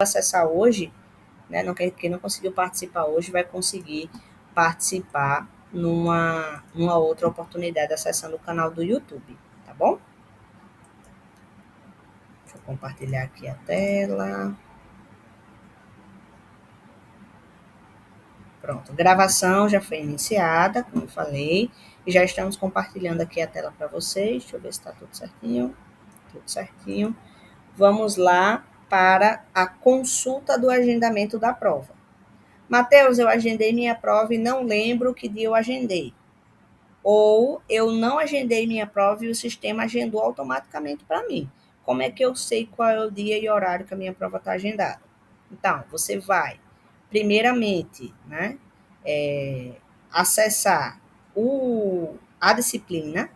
acessar hoje, né? Quem não conseguiu participar hoje vai conseguir participar numa outra oportunidade acessando o canal do YouTube, tá bom? Deixa eu compartilhar aqui a tela. Pronto, gravação já foi iniciada, como eu falei, e já estamos compartilhando aqui a tela para vocês. Deixa eu ver se está tudo certinho. Tudo certinho. Vamos lá para a consulta do agendamento da prova. Mateus, eu agendei minha prova e não lembro que dia eu agendei. Ou eu não agendei minha prova e o sistema agendou automaticamente para mim. Como é que eu sei qual é o dia e horário que a minha prova está agendada? Então, você vai, primeiramente, né, acessar a disciplina.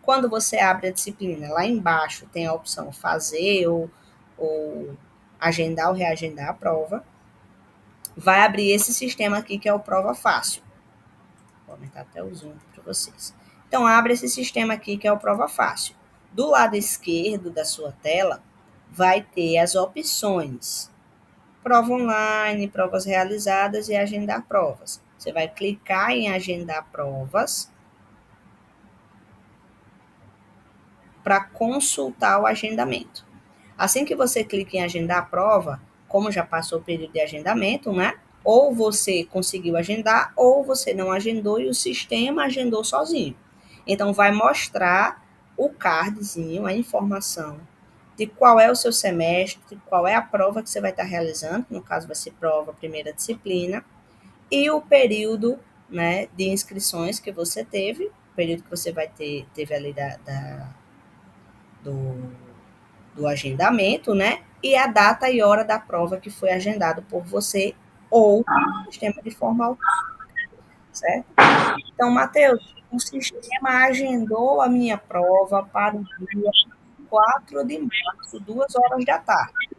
Quando você abre a disciplina, lá embaixo tem a opção fazer ou agendar ou reagendar a prova. Vai abrir esse sistema aqui que é o Prova Fácil. Vou aumentar até o zoom para vocês. Então, abre esse sistema aqui que é o Prova Fácil. Do lado esquerdo da sua tela, vai ter as opções: prova online, provas realizadas e agendar provas. Você vai clicar em agendar provas para consultar o agendamento. Assim que você clica em agendar a prova, como já passou o período de agendamento, né? Ou você conseguiu agendar, ou você não agendou e o sistema agendou sozinho. Então, vai mostrar o cardzinho, a informação de qual é o seu semestre, qual é a prova que você vai estar realizando, no caso vai ser prova, primeira disciplina, e o período, né, de inscrições que você teve, o período que você teve ali do, do agendamento, né? E a data e hora da prova que foi agendado por você ou o sistema de forma automática, certo? Então, Matheus, o sistema agendou a minha prova para o dia 4 de março, 2 horas da tarde.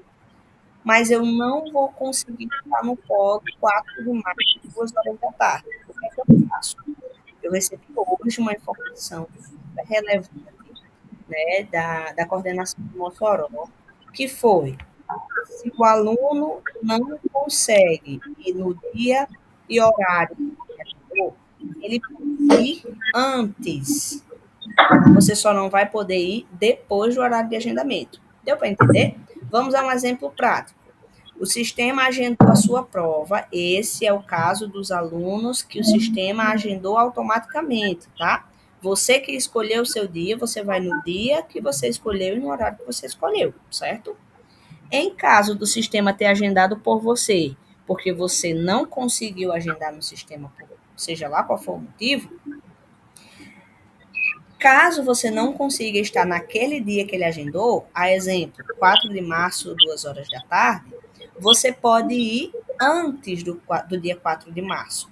Mas eu não vou conseguir estar no polo 4 de março, 2 horas da tarde. O que é que eu faço? Eu recebi hoje uma informação super relevante, né, da coordenação de Mossoró, que foi: se o aluno não consegue ir no dia e horário que agendou, ele pode ir antes. Você só não vai poder ir depois do horário de agendamento. Deu para entender? Vamos a um exemplo prático. O sistema agendou a sua prova. Esse é o caso dos alunos que o sistema agendou automaticamente, tá? Você que escolheu o seu dia, você vai no dia que você escolheu e no horário que você escolheu, certo? Em caso do sistema ter agendado por você, porque você não conseguiu agendar no sistema, seja lá qual for o motivo, caso você não consiga estar naquele dia que ele agendou, a exemplo, 4 de março, 2 horas da tarde, você pode ir antes do dia 4 de março,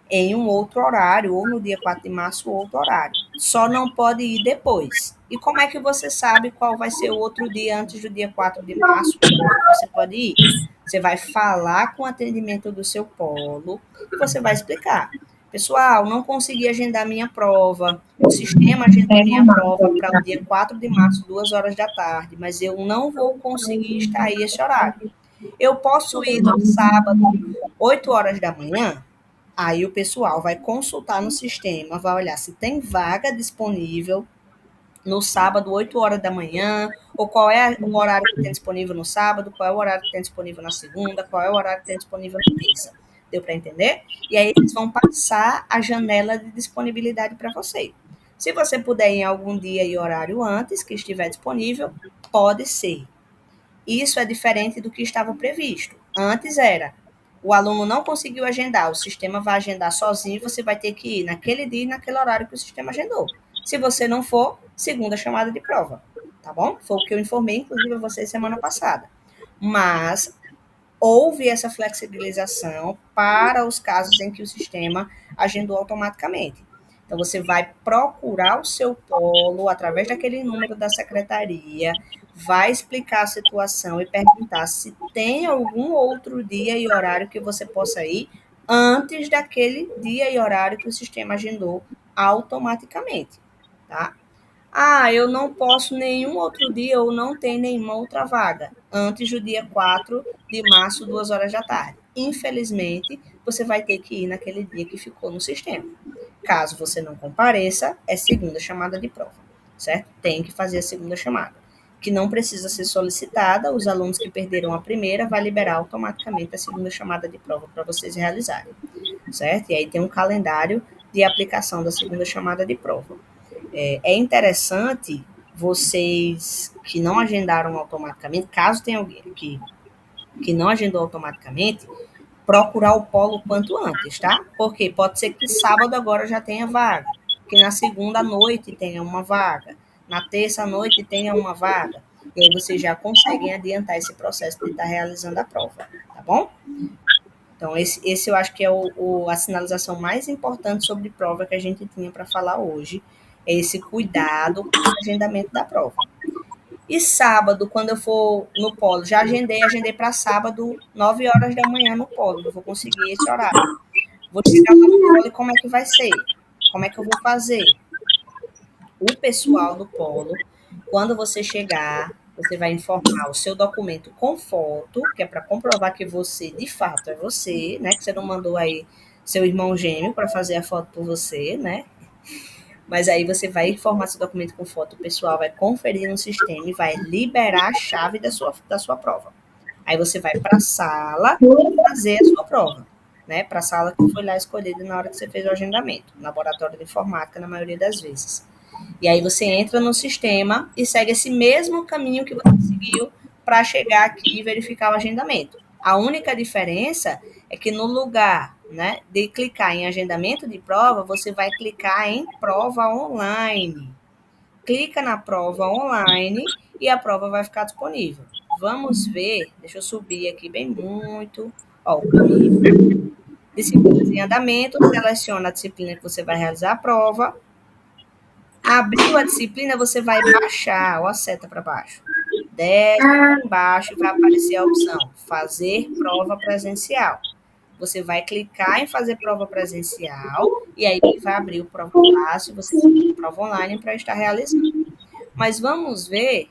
em um outro horário, ou no dia 4 de março, outro horário. Só não pode ir depois. E como é que você sabe qual vai ser o outro dia antes do dia 4 de março que você pode ir? Você vai falar com o atendimento do seu polo e você vai explicar. Pessoal, não consegui agendar minha prova. O sistema agendou minha prova para o dia 4 de março, 2 horas da tarde, mas eu não vou conseguir estar aí esse horário. Eu posso ir no sábado, 8 horas da manhã? Aí o pessoal vai consultar no sistema, vai olhar se tem vaga disponível no sábado, 8 horas da manhã, ou qual é o horário que tem disponível no sábado, qual é o horário que tem disponível na segunda, qual é o horário que tem disponível na terça. Deu para entender? E aí eles vão passar a janela de disponibilidade para você. Se você puder ir em algum dia e horário antes que estiver disponível, pode ser. Isso é diferente do que estava previsto. Antes era: o aluno não conseguiu agendar, o sistema vai agendar sozinho, você vai ter que ir naquele dia e naquele horário que o sistema agendou. Se você não for, segunda chamada de prova, tá bom? Foi o que eu informei, inclusive, a vocês semana passada. Mas houve essa flexibilização para os casos em que o sistema agendou automaticamente. Então, você vai procurar o seu polo através daquele número da secretaria, vai explicar a situação e perguntar se tem algum outro dia e horário que você possa ir antes daquele dia e horário que o sistema agendou automaticamente, tá? Ah, eu não posso nenhum outro dia ou não tem nenhuma outra vaga. antes do dia 4 de março, 2 horas da tarde. Infelizmente, você vai ter que ir naquele dia que ficou no sistema. Caso você não compareça, é segunda chamada de prova, certo? Tem que fazer a segunda chamada, que não precisa ser solicitada. Os alunos que perderam a primeira vai liberar automaticamente a segunda chamada de prova para vocês realizarem, certo? E aí tem um calendário de aplicação da segunda chamada de prova. É interessante vocês que não agendaram automaticamente, caso tenha alguém que não agendou automaticamente, procurar o polo quanto antes, tá? Porque pode ser que sábado agora já tenha vaga, que na segunda à noite tenha uma vaga, na terça à noite tenha uma vaga, e aí vocês já conseguem adiantar esse processo de estar realizando a prova, tá bom? Então, esse eu acho que é a sinalização mais importante sobre prova que a gente tinha para falar hoje, é esse cuidado com o agendamento da prova. E sábado, quando eu for no polo, já agendei para sábado, 9 horas da manhã no polo, não vou conseguir esse horário. Vou chegar lá no polo e como é que vai ser? Como é que eu vou fazer? O pessoal do polo, quando você chegar, você vai informar o seu documento com foto, que é para comprovar que você, de fato, é você, né? Que você não mandou aí seu irmão gêmeo para fazer a foto por você, né? Mas aí você vai informar seu documento com foto, o pessoal vai conferir no sistema e vai liberar a chave da sua prova. Aí você vai para a sala fazer a sua prova, né? Para a sala que foi lá escolhida na hora que você fez o agendamento, laboratório de informática, na maioria das vezes. E aí você entra no sistema e segue esse mesmo caminho que você seguiu para chegar aqui e verificar o agendamento. A única diferença é que no lugar, né, de clicar em agendamento de prova, você vai clicar em prova online. Clica na prova online e a prova vai ficar disponível. Vamos ver, deixa eu subir aqui bem muito. Ó, o caminho. Disciplinas em andamento, seleciona a disciplina que você vai realizar a prova. Abriu a disciplina, você vai baixar, ó, a seta para baixo. Desce embaixo e vai aparecer a opção fazer prova presencial. Você vai clicar em fazer prova presencial e aí vai abrir o prova fácil, você tem prova online para estar realizando. Mas vamos ver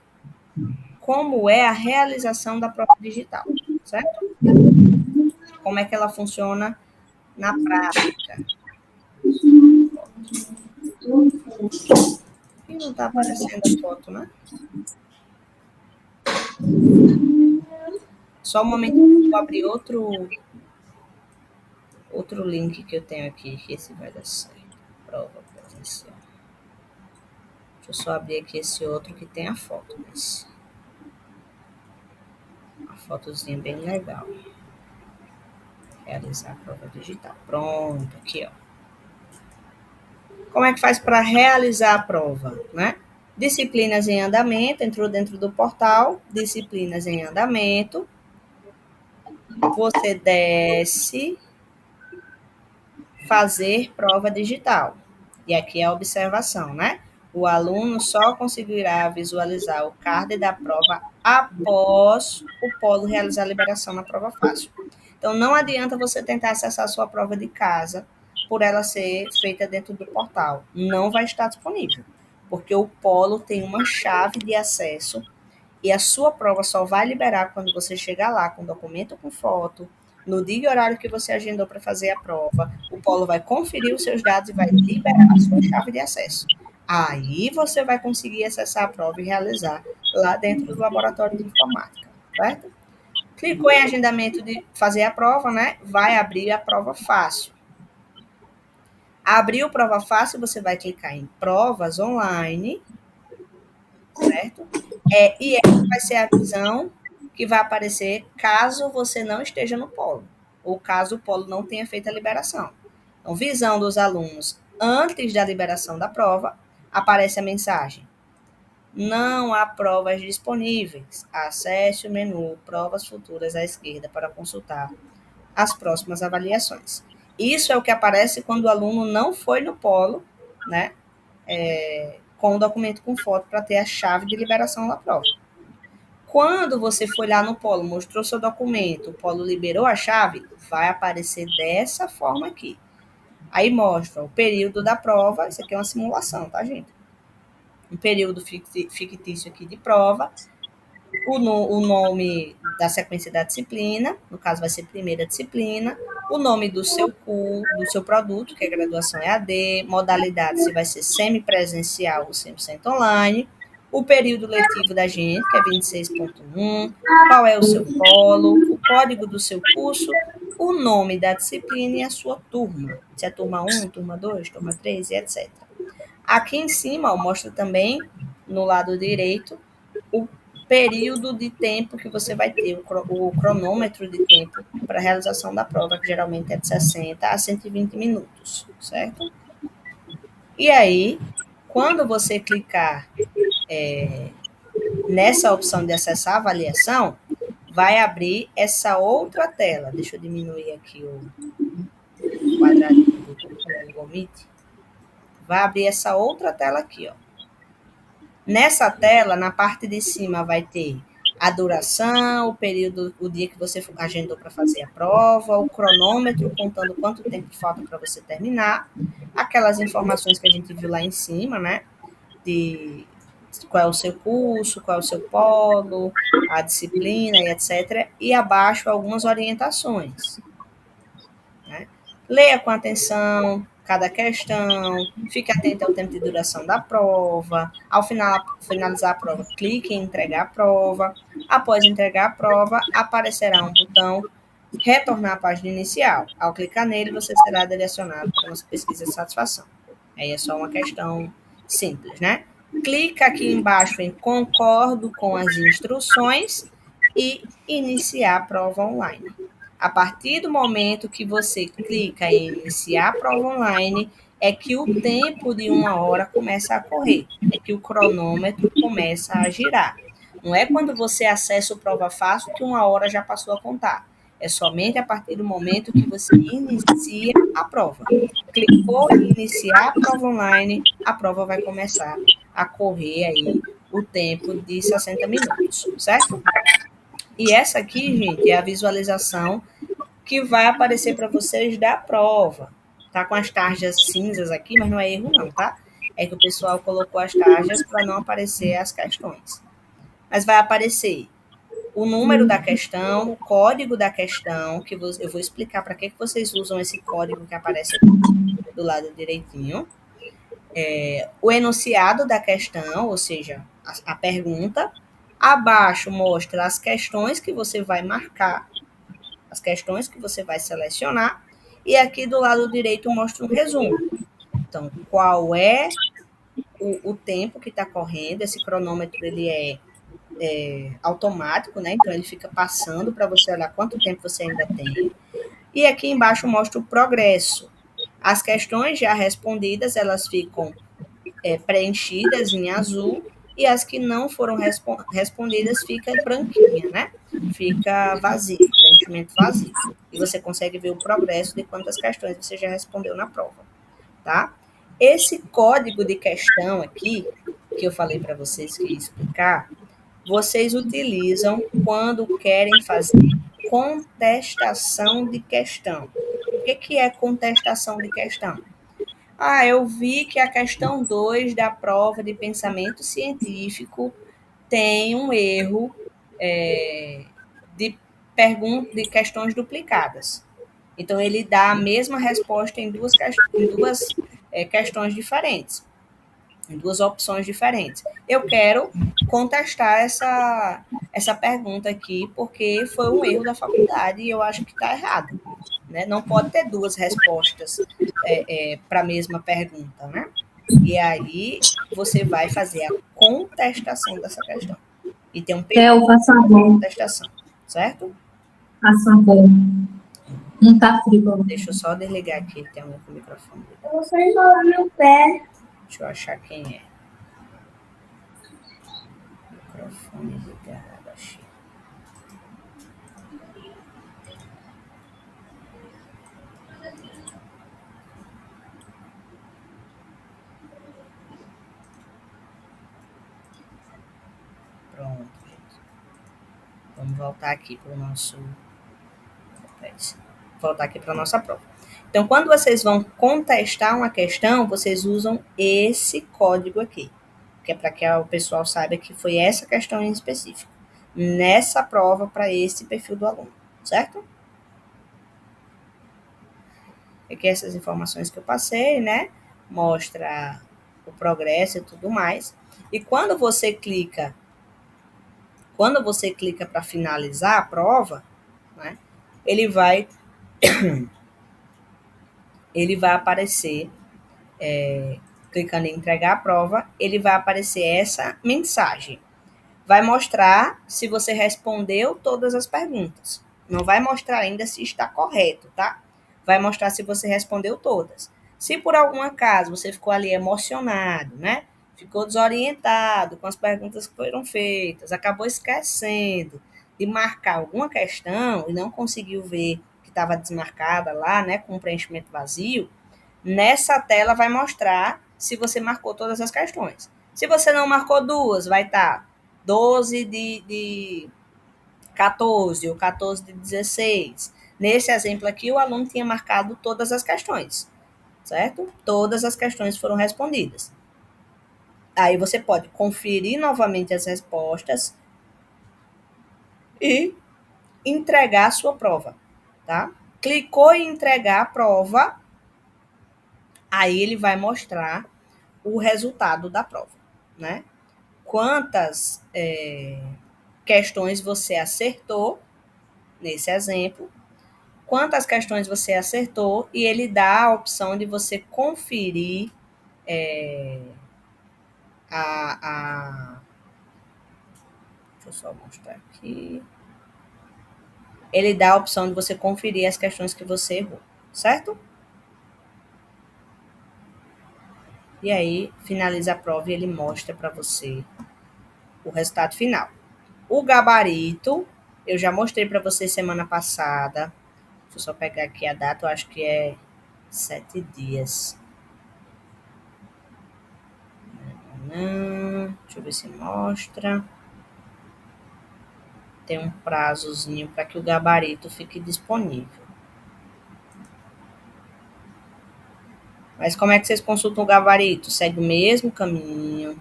como é a realização da prova digital, certo? Como é que ela funciona na prática. E não está aparecendo a foto, né? Só um momento que eu vou abrir outro link que eu tenho aqui, que esse vai dar certo. Prova presencial. Deixa eu só abrir aqui esse outro que tem a foto, mas uma fotozinha bem legal. Realizar a prova digital. Pronto, aqui, ó. Como é que faz para realizar a prova, né? Disciplinas em andamento, entrou dentro do portal, disciplinas em andamento. Você desce, fazer prova digital. E aqui é a observação, né? O aluno só conseguirá visualizar o card da prova após o polo realizar a liberação na prova fácil. Então, não adianta você tentar acessar a sua prova de casa por ela ser feita dentro do portal. Não vai estar disponível, porque o polo tem uma chave de acesso e a sua prova só vai liberar quando você chegar lá com documento com foto, no dia e horário que você agendou para fazer a prova, o polo vai conferir os seus dados e vai liberar a sua chave de acesso. Aí você vai conseguir acessar a prova e realizar lá dentro do laboratório de informática, certo? Clicou em agendamento de fazer a prova, né? Vai abrir a prova fácil. Abriu prova fácil, você vai clicar em provas online, certo? E essa vai ser a visão que vai aparecer caso você não esteja no polo, ou caso o polo não tenha feito a liberação. Então, visão dos alunos antes da liberação da prova, aparece a mensagem: não há provas disponíveis. Acesse o menu Provas Futuras à esquerda para consultar as próximas avaliações. Isso é o que aparece quando o aluno não foi no polo, né? Com o documento com foto para ter a chave de liberação da prova. Quando você foi lá no polo, mostrou seu documento, o polo liberou a chave, vai aparecer dessa forma aqui. Aí mostra o período da prova, isso aqui é uma simulação, tá, gente? Um período fictício aqui de prova, o nome da sequência da disciplina, no caso vai ser primeira disciplina, o nome do seu do seu produto, que é graduação EAD, modalidade se vai ser semipresencial ou 100% online, o período letivo da gente, que é 26.1, qual é o seu polo, o código do seu curso, o nome da disciplina e a sua turma, se é turma 1, turma 2, turma 3 e etc. Aqui em cima, ó, mostra também, no lado direito, o período de tempo que você vai ter, o cronômetro de tempo para a realização da prova, que geralmente é de 60 a 120 minutos, certo? E aí, quando você clicar nessa opção de acessar a avaliação, vai abrir essa outra tela. Deixa eu diminuir aqui o quadradinho do Google Meet. Vai abrir essa outra tela aqui, ó. Nessa tela, na parte de cima, vai ter a duração, o período, o dia que você agendou para fazer a prova, o cronômetro contando quanto tempo falta para você terminar, aquelas informações que a gente viu lá em cima, né? De qual é o seu curso, qual é o seu polo, a disciplina e etc. E abaixo algumas orientações. Né? Leia com atenção cada questão, fique atento ao tempo de duração da prova. Ao finalizar a prova, clique em entregar a prova. Após entregar a prova, aparecerá um botão retornar à página inicial. Ao clicar nele, você será direcionado para a nossa pesquisa de satisfação. Aí é só uma questão simples, né? Clica aqui embaixo em concordo com as instruções e iniciar a prova online. A partir do momento que você clica em iniciar a prova online, é que o tempo de 1 hora começa a correr, é que o cronômetro começa a girar. Não é quando você acessa o Prova Fácil que 1 hora já passou a contar. É somente a partir do momento que você inicia a prova. Clicou em iniciar a prova online, a prova vai começar a correr aí o tempo de 60 minutos, certo? E essa aqui, gente, é a visualização que vai aparecer para vocês da prova. Tá com as tarjas cinzas aqui, mas não é erro não, tá? É que o pessoal colocou as tarjas para não aparecer as questões. Mas vai aparecer o número da questão, o código da questão, que eu vou explicar para que vocês usam esse código que aparece aqui do lado direitinho. O enunciado da questão, ou seja, a pergunta. Abaixo mostra as questões que você vai marcar, as questões que você vai selecionar, e aqui do lado direito mostra um resumo. Então, qual é o tempo que está correndo? Esse cronômetro ele é automático, né? Então ele fica passando para você olhar quanto tempo você ainda tem. E aqui embaixo mostra o progresso. As questões já respondidas, elas ficam preenchidas em azul, e as que não foram respondidas fica branquinha, né? Fica vazio, preenchimento vazio. E você consegue ver o progresso de quantas questões você já respondeu na prova, tá? Esse código de questão aqui, que eu falei para vocês que ia explicar, vocês utilizam quando querem fazer contestação de questão. O que é contestação de questão? Eu vi que a questão 2 da prova de pensamento científico tem um erro de de questões duplicadas. Então, ele dá a mesma resposta em duas questões diferentes, em duas opções diferentes. Eu quero contestar essa pergunta aqui, porque foi um erro da faculdade e eu acho que está errado. Né? Não pode ter duas respostas para a mesma pergunta, né? E aí você vai fazer a contestação dessa questão. E tem um período de contestação, certo? Faça favor. Não tá frio. Deixa eu só desligar aqui, tem um microfone. Você enrolou meu pé. Deixa eu achar quem é. Microfone ligado, achei. Pronto, gente. Vamos voltar aqui para o nosso. Voltar aqui para a nossa prova. Então, quando vocês vão contestar uma questão, vocês usam esse código aqui, que é para que o pessoal saiba que foi essa questão em específico. nessa prova para esse perfil do aluno, certo? Aqui essas informações que eu passei, né? Mostra o progresso e tudo mais. E quando você clica para finalizar a prova, né? Ele vai aparecer, clicando em entregar a prova, ele vai aparecer essa mensagem. Vai mostrar se você respondeu todas as perguntas. Não vai mostrar ainda se está correto, tá? Vai mostrar se você respondeu todas. Se por algum acaso você ficou ali emocionado, né? Ficou desorientado com as perguntas que foram feitas, acabou esquecendo de marcar alguma questão e não conseguiu ver que estava desmarcada lá, né, com o preenchimento vazio, nessa tela vai mostrar se você marcou todas as questões. Se você não marcou duas, vai estar 12 de 14 ou 14 de 16. Nesse exemplo aqui, o aluno tinha marcado todas as questões, certo? Todas as questões foram respondidas. Aí você pode conferir novamente as respostas e entregar a sua prova, tá? Clicou em entregar a prova, aí ele vai mostrar o resultado da prova, né? Quantas questões você acertou, nesse exemplo, quantas questões você acertou, e ele dá a opção de você conferir a. Deixa eu só mostrar aqui. Ele dá a opção de você conferir as questões que você errou, certo? E aí, finaliza a prova e ele mostra para você o resultado final. O gabarito, eu já mostrei para você semana passada. Deixa eu só pegar aqui a data, eu acho que é 7 dias. Deixa eu ver se mostra. Tem um prazozinho para que o gabarito fique disponível. Mas como é que vocês consultam o gabarito? Segue o mesmo caminho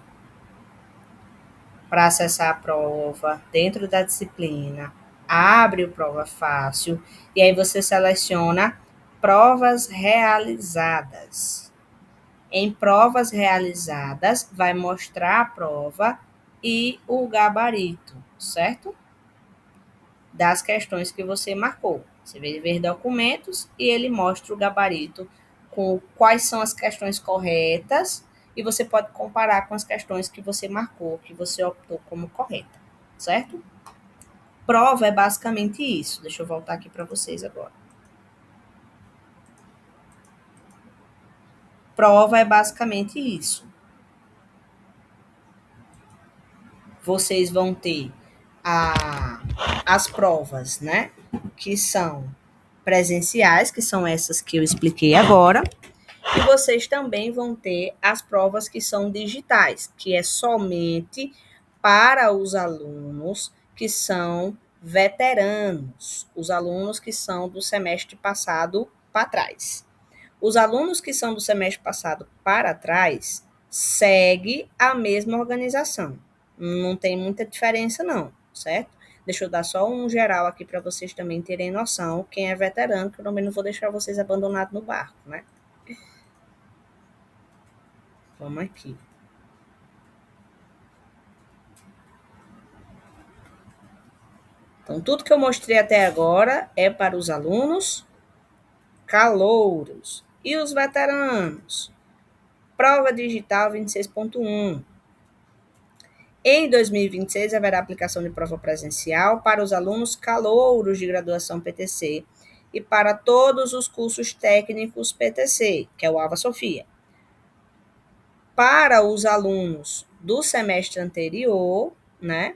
para acessar a prova dentro da disciplina. Abre o Prova Fácil e aí você seleciona provas realizadas. Em provas realizadas, vai mostrar a prova e o gabarito, certo? Das questões que você marcou. Você vai ver documentos e ele mostra o gabarito com quais são as questões corretas e você pode comparar com as questões que você marcou, que você optou como correta, certo? Prova é basicamente isso. Deixa eu voltar aqui para vocês agora. Prova é basicamente isso. Vocês vão ter as provas, né? Que são presenciais, que são essas que eu expliquei agora. E vocês também vão ter as provas que são digitais, que é somente para os alunos que são veteranos, os alunos que são do semestre passado para trás. Os alunos que são do semestre passado para trás segue a mesma organização. Não tem muita diferença não, certo? Deixa eu dar só um geral aqui para vocês também terem noção. Quem é veterano, que eu também não vou deixar vocês abandonados no barco, né? Vamos aqui. Então, tudo que eu mostrei até agora é para os alunos calouros. E os veteranos? Prova digital 26.1. Em 2026, haverá aplicação de prova presencial para os alunos calouros de graduação PTC e para todos os cursos técnicos PTC, que é o Alva Sofia. Para os alunos do semestre anterior, né,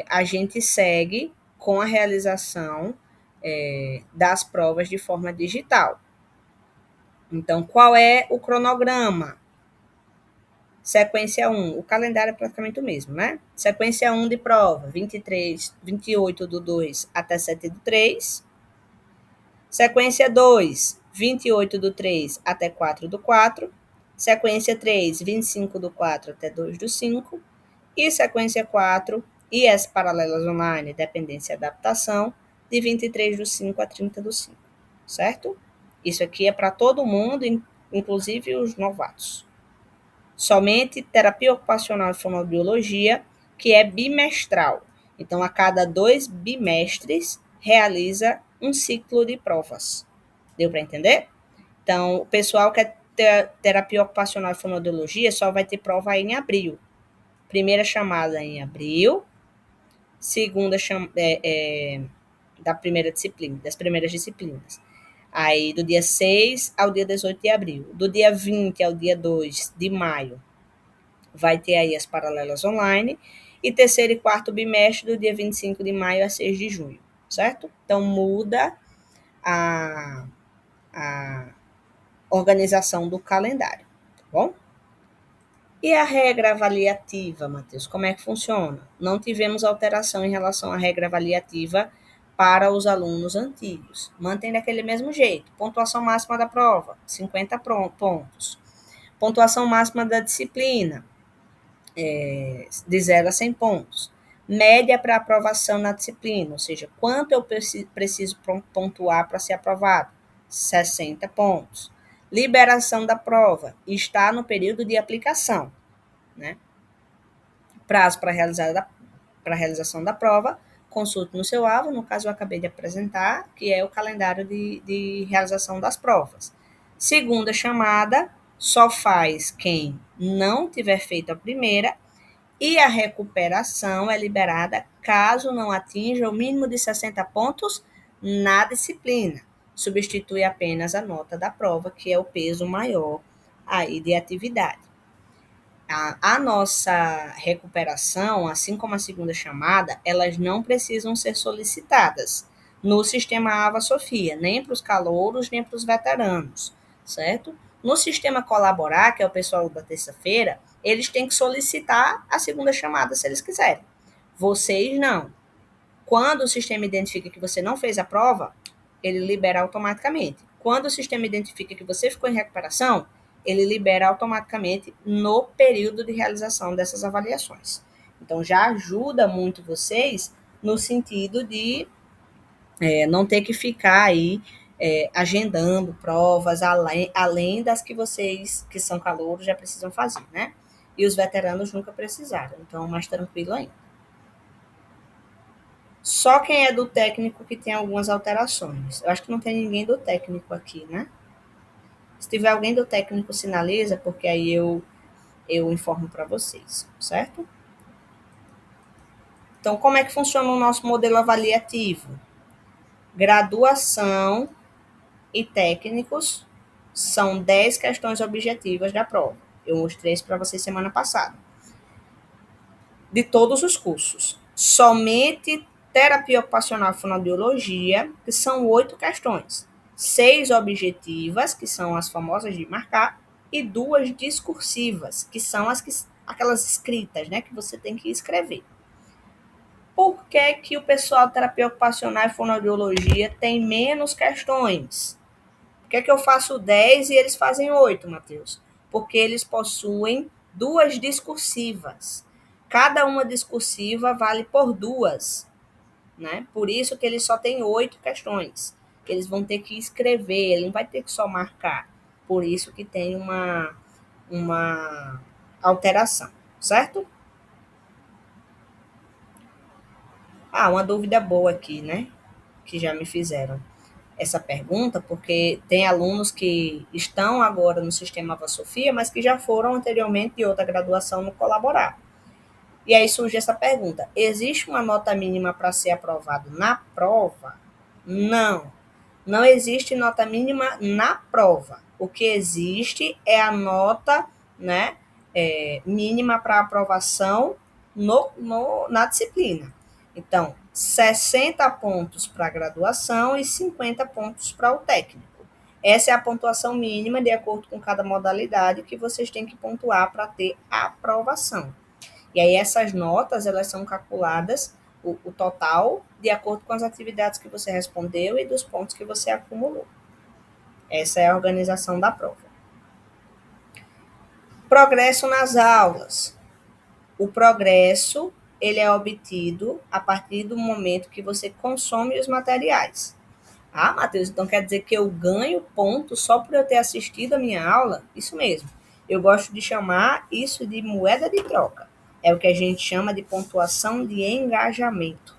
a gente segue com a realização das provas de forma digital. Então, qual é o cronograma? Sequência 1, o calendário é praticamente o mesmo, né? Sequência 1 de prova, 28 do 2 até 7 do 3. Sequência 2, 28 do 3 até 4 do 4. Sequência 3, 25 do 4 até 2 do 5. E sequência 4, IS paralelas online, dependência e adaptação, de 23/5 a 30/5, certo? Isso aqui é para todo mundo, inclusive os novatos. Somente terapia ocupacional e fonoaudiologia, que é bimestral. Então, a cada 2 bimestres, realiza um ciclo de provas. Deu para entender? Então, o pessoal que é terapia ocupacional e fonoaudiologia só vai ter prova aí em abril. Primeira chamada em abril, segunda da primeira disciplina, das primeiras disciplinas. Aí, do dia 6 ao dia 18 de abril. Do dia 20 ao dia 2 de maio, vai ter aí as paralelas online. E terceiro e quarto bimestre, do dia 25 de maio a 6 de junho, certo? Então, muda a organização do calendário, tá bom? E a regra avaliativa, Matheus, como é que funciona? Não tivemos alteração em relação à regra avaliativa para os alunos antigos. Mantém daquele mesmo jeito. Pontuação máxima da prova, 50 pontos. Pontuação máxima da disciplina, de 0 a 100 pontos. Média para aprovação na disciplina, ou seja, quanto eu preciso pontuar para ser aprovado? 60 pontos. Liberação da prova, está no período de aplicação, né? Prazo para a realização da prova, consulte no seu alvo, no caso eu acabei de apresentar, que é o calendário de realização das provas. Segunda chamada, só faz quem não tiver feito a primeira, e a recuperação é liberada caso não atinja o mínimo de 60 pontos na disciplina. Substitui apenas a nota da prova, que é o peso maior aí de atividade. A nossa recuperação, assim como a segunda chamada, elas não precisam ser solicitadas no sistema Ava Sofia, nem para os calouros, nem para os veteranos, certo? No sistema Colaborar, que é o pessoal da terça-feira, eles têm que solicitar a segunda chamada se eles quiserem. Vocês não. Quando o sistema identifica que você não fez a prova, ele libera automaticamente. Quando o sistema identifica que você ficou em recuperação, ele libera automaticamente no período de realização dessas avaliações. Então, já ajuda muito vocês no sentido de não ter que ficar aí agendando provas além das que vocês, que são calouros, já precisam fazer, né? E os veteranos nunca precisaram, então mais tranquilo ainda. Só quem é do técnico que tem algumas alterações. Eu acho que não tem ninguém do técnico aqui, né? Se tiver alguém do técnico, sinaliza, porque aí eu informo para vocês, certo? Então, como é que funciona o nosso modelo avaliativo? Graduação e técnicos são 10 questões objetivas da prova. Eu mostrei isso para vocês semana passada. De todos os cursos. Somente terapia ocupacional e fonoaudiologia, que são 8 questões. 6 objetivas, que são as famosas de marcar, e 2 discursivas, que são aquelas escritas, né, que você tem que escrever. Por que o pessoal de terapia ocupacional e fonoaudiologia tem menos questões? Por que eu faço 10 e eles fazem 8, Matheus? Porque eles possuem 2 discursivas. Cada uma discursiva vale por 2, né? Por isso que eles só têm 8 questões. Eles vão ter que escrever, ele não vai ter que só marcar. Por isso que tem uma alteração, certo? Uma dúvida boa aqui, né? Que já me fizeram essa pergunta, porque tem alunos que estão agora no sistema Ava Sofia, mas que já foram anteriormente de outra graduação no Colaborar. E aí surge essa pergunta: existe uma nota mínima para ser aprovado na prova? Não, não existe nota mínima na prova. O que existe é a nota, né, mínima para aprovação na disciplina. Então, 60 pontos para a graduação e 50 pontos para o técnico. Essa é a pontuação mínima, de acordo com cada modalidade, que vocês têm que pontuar para ter a aprovação. E aí essas notas, elas são calculadas, o total, de acordo com as atividades que você respondeu e dos pontos que você acumulou. Essa é a organização da prova. Progresso nas aulas. O progresso ele é obtido a partir do momento que você consome os materiais. Ah, Matheus, então quer dizer que eu ganho ponto só por eu ter assistido a minha aula? Isso mesmo. Eu gosto de chamar isso de moeda de troca. É o que a gente chama de pontuação de engajamento.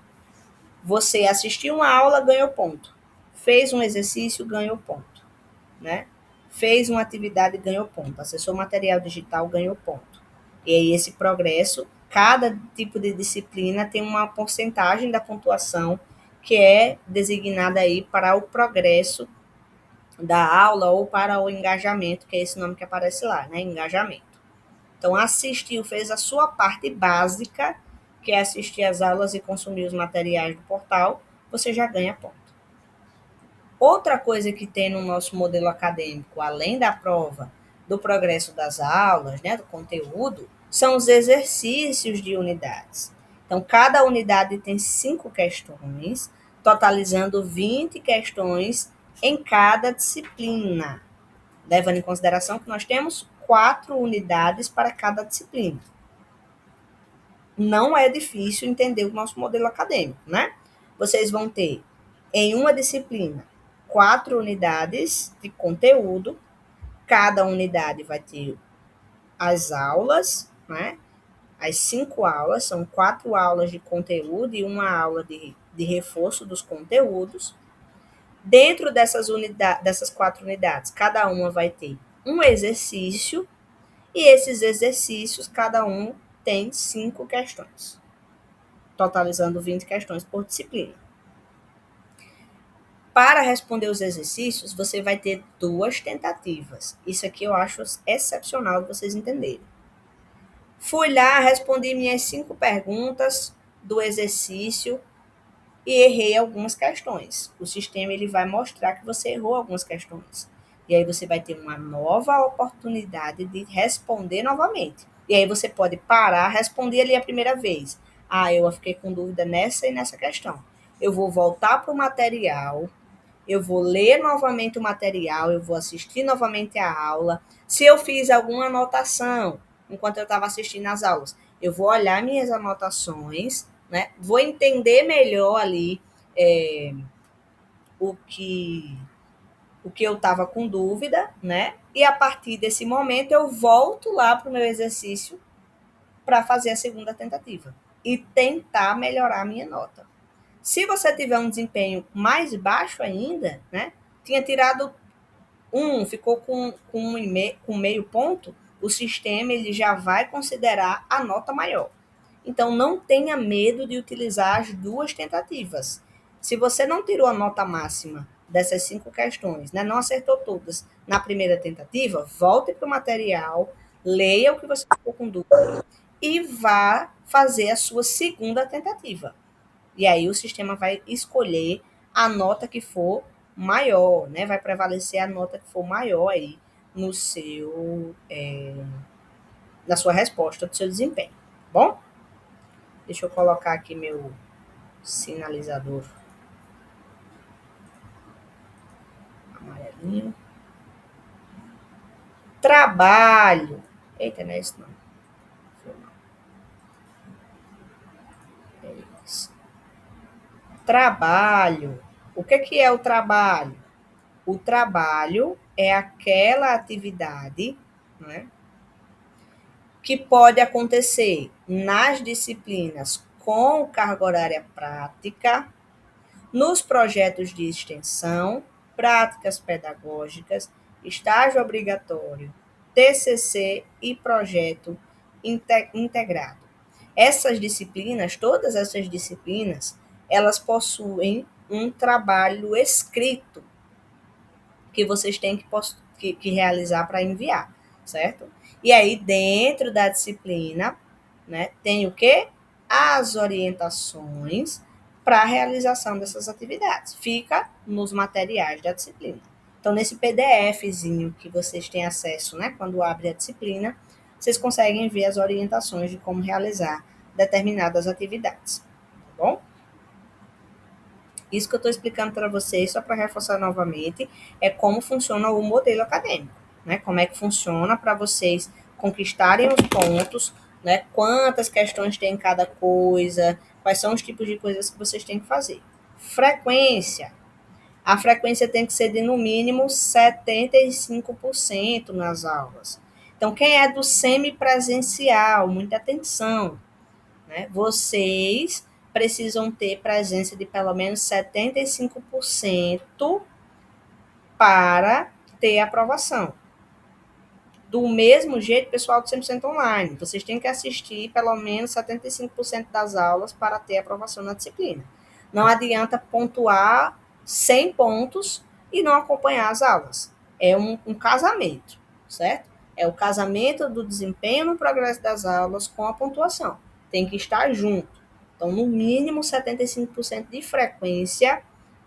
Você assistiu uma aula, ganhou ponto. Fez um exercício, ganhou ponto. Né? Fez uma atividade, ganhou ponto. Acessou material digital, ganhou ponto. E aí esse progresso, cada tipo de disciplina tem uma porcentagem da pontuação que é designada aí para o progresso da aula ou para o engajamento, que é esse nome que aparece lá, né? Engajamento. Então, assistiu, fez a sua parte básica, que é assistir às aulas e consumir os materiais do portal, você já ganha ponto. Outra coisa que tem no nosso modelo acadêmico, além da prova, do progresso das aulas, né, do conteúdo, são os exercícios de unidades. Então, cada unidade tem 5 questões, totalizando 20 questões em cada disciplina, levando em consideração que nós temos 4 unidades para cada disciplina. Não é difícil entender o nosso modelo acadêmico, né? Vocês vão ter, em uma disciplina, 4 unidades de conteúdo, cada unidade vai ter as aulas, né? As 5 aulas, são 4 aulas de conteúdo e uma aula de reforço dos conteúdos. Dentro dessas 4 unidades, cada uma vai ter um exercício, e esses exercícios, cada um tem 5 questões, totalizando 20 questões por disciplina. Para responder os exercícios, você vai ter 2 tentativas. Isso aqui eu acho excepcional de vocês entenderem. Fui lá, respondi minhas 5 perguntas do exercício e errei algumas questões. O sistema ele vai mostrar que você errou algumas questões. E aí você vai ter uma nova oportunidade de responder novamente. E aí você pode parar, responder ali a primeira vez. Ah, eu fiquei com dúvida nessa e nessa questão. Eu vou voltar para o material, eu vou ler novamente o material, eu vou assistir novamente a aula. Se eu fiz alguma anotação enquanto eu estava assistindo as aulas, eu vou olhar minhas anotações, né? Vou entender melhor ali o que eu estava com dúvida, né? E a partir desse momento eu volto lá para o meu exercício para fazer a segunda tentativa e tentar melhorar a minha nota. Se você tiver um desempenho mais baixo ainda, né? Tinha tirado 1, ficou com meio ponto, o sistema ele já vai considerar a nota maior. Então, não tenha medo de utilizar as 2 tentativas. Se você não tirou a nota máxima dessas 5 questões, né, não acertou todas na primeira tentativa, volte para o material, leia o que você ficou com dúvida e vá fazer a sua segunda tentativa. E aí o sistema vai escolher a nota que for maior, né? Vai prevalecer a nota que for maior aí no seu, na sua resposta, do seu desempenho. Bom? Deixa eu colocar aqui meu sinalizador amarelinho. Trabalho. Eita, não é isso não. É isso. Trabalho. O que é o trabalho? O trabalho é aquela atividade, né, que pode acontecer nas disciplinas com carga horária prática, nos projetos de extensão, práticas pedagógicas, estágio obrigatório, TCC e projeto integrado. Essas disciplinas, todas essas disciplinas, elas possuem um trabalho escrito que vocês têm que realizar para enviar, certo? E aí, dentro da disciplina, né, tem o quê? As orientações para a realização dessas atividades. Fica nos materiais da disciplina. Então, nesse PDFzinho que vocês têm acesso, né, quando abre a disciplina, vocês conseguem ver as orientações de como realizar determinadas atividades. Tá bom? Isso que eu estou explicando para vocês, só para reforçar novamente, é como funciona o modelo acadêmico, né? Como é que funciona para vocês conquistarem os pontos né? Quantas questões tem cada coisa, quais são os tipos de coisas que vocês têm que fazer. Frequência. A frequência tem que ser de no mínimo 75% nas aulas. Então, quem é do semipresencial, muita atenção, né? Vocês precisam ter presença de pelo menos 75% para ter aprovação. Do mesmo jeito, pessoal do 100% online, vocês têm que assistir pelo menos 75% das aulas para ter aprovação na disciplina. Não adianta pontuar 100 pontos e não acompanhar as aulas. É um casamento, certo? É o casamento do desempenho no progresso das aulas com a pontuação. Tem que estar junto. Então, no mínimo 75% de frequência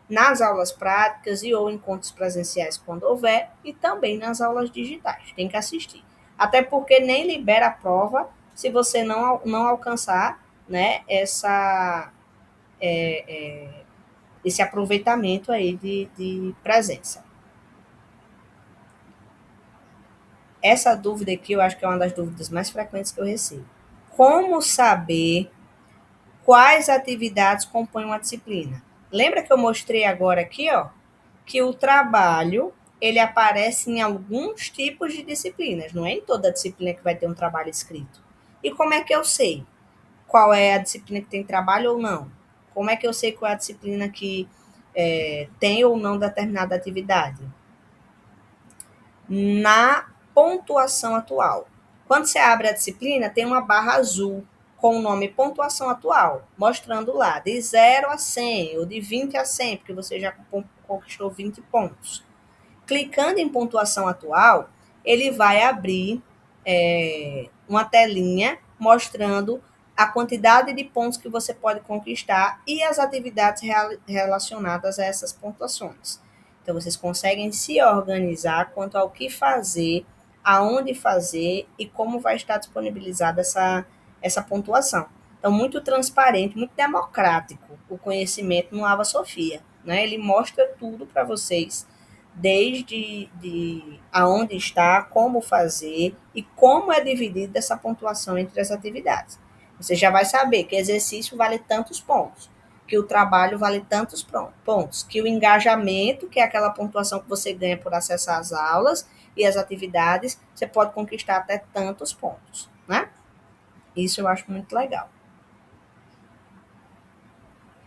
nas aulas práticas e ou encontros presenciais quando houver, e também nas aulas digitais. Tem que assistir. Até porque nem libera a prova se você não alcançar, né, esse aproveitamento aí de presença. Essa dúvida aqui eu acho que é uma das dúvidas mais frequentes que eu recebo. Como saber quais atividades compõem uma disciplina? Lembra que eu mostrei agora aqui, ó, que o trabalho ele aparece em alguns tipos de disciplinas, não é em toda disciplina que vai ter um trabalho escrito. E como é que eu sei qual é a disciplina que tem trabalho ou não? Como é que eu sei qual é a disciplina que tem ou não determinada atividade? Na pontuação atual. Quando você abre a disciplina, tem uma barra azul com o nome pontuação atual, mostrando lá de 0 a 100 ou de 20 a 100, porque você já conquistou 20 pontos. Clicando em pontuação atual, ele vai abrir uma telinha mostrando a quantidade de pontos que você pode conquistar e as atividades relacionadas a essas pontuações. Então, vocês conseguem se organizar quanto ao que fazer, aonde fazer e como vai estar disponibilizada essa pontuação. Então, muito transparente, muito democrático o conhecimento no Ava Sofia, né? Ele mostra tudo para vocês, desde aonde está, como fazer e como é dividida essa pontuação entre as atividades. Você já vai saber que exercício vale tantos pontos, que o trabalho vale tantos pontos, que o engajamento, que é aquela pontuação que você ganha por acessar as aulas e as atividades, você pode conquistar até tantos pontos, né? Isso eu acho muito legal.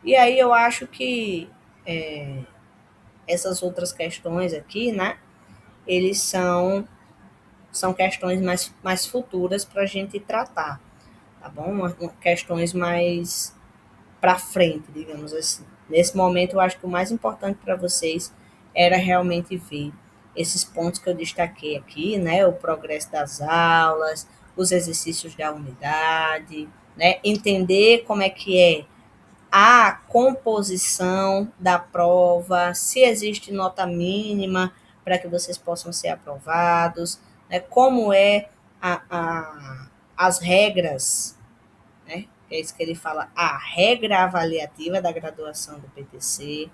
E aí eu acho que essas outras questões aqui, né? Eles são questões mais futuras para a gente tratar, tá bom? Questões mais para frente, digamos assim. Nesse momento, eu acho que o mais importante para vocês era realmente ver esses pontos que eu destaquei aqui, né? O progresso das aulas, os exercícios da unidade, né? Entender como é que é a composição da prova, se existe nota mínima para que vocês possam ser aprovados, né? Como é as regras, né? É isso que ele fala, a regra avaliativa da graduação do PTC,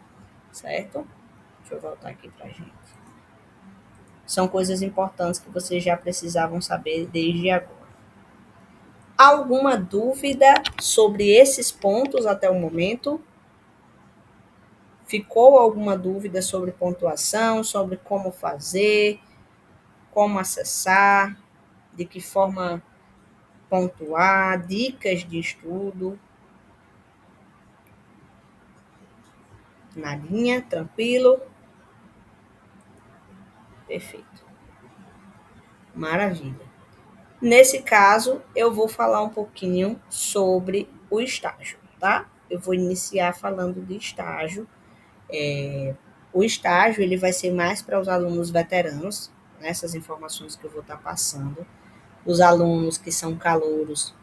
certo? Deixa eu voltar aqui para a gente. São coisas importantes que vocês já precisavam saber desde agora. Alguma dúvida sobre esses pontos até o momento? Ficou alguma dúvida sobre pontuação, sobre como fazer, como acessar, de que forma pontuar, dicas de estudo? Na linha, tranquilo? Perfeito. Maravilha. Nesse caso, eu vou falar um pouquinho sobre o estágio, tá? Eu vou iniciar falando de estágio. O estágio ele vai ser mais para os alunos veteranos, nessas informações que eu vou estar passando. Os alunos que são calouros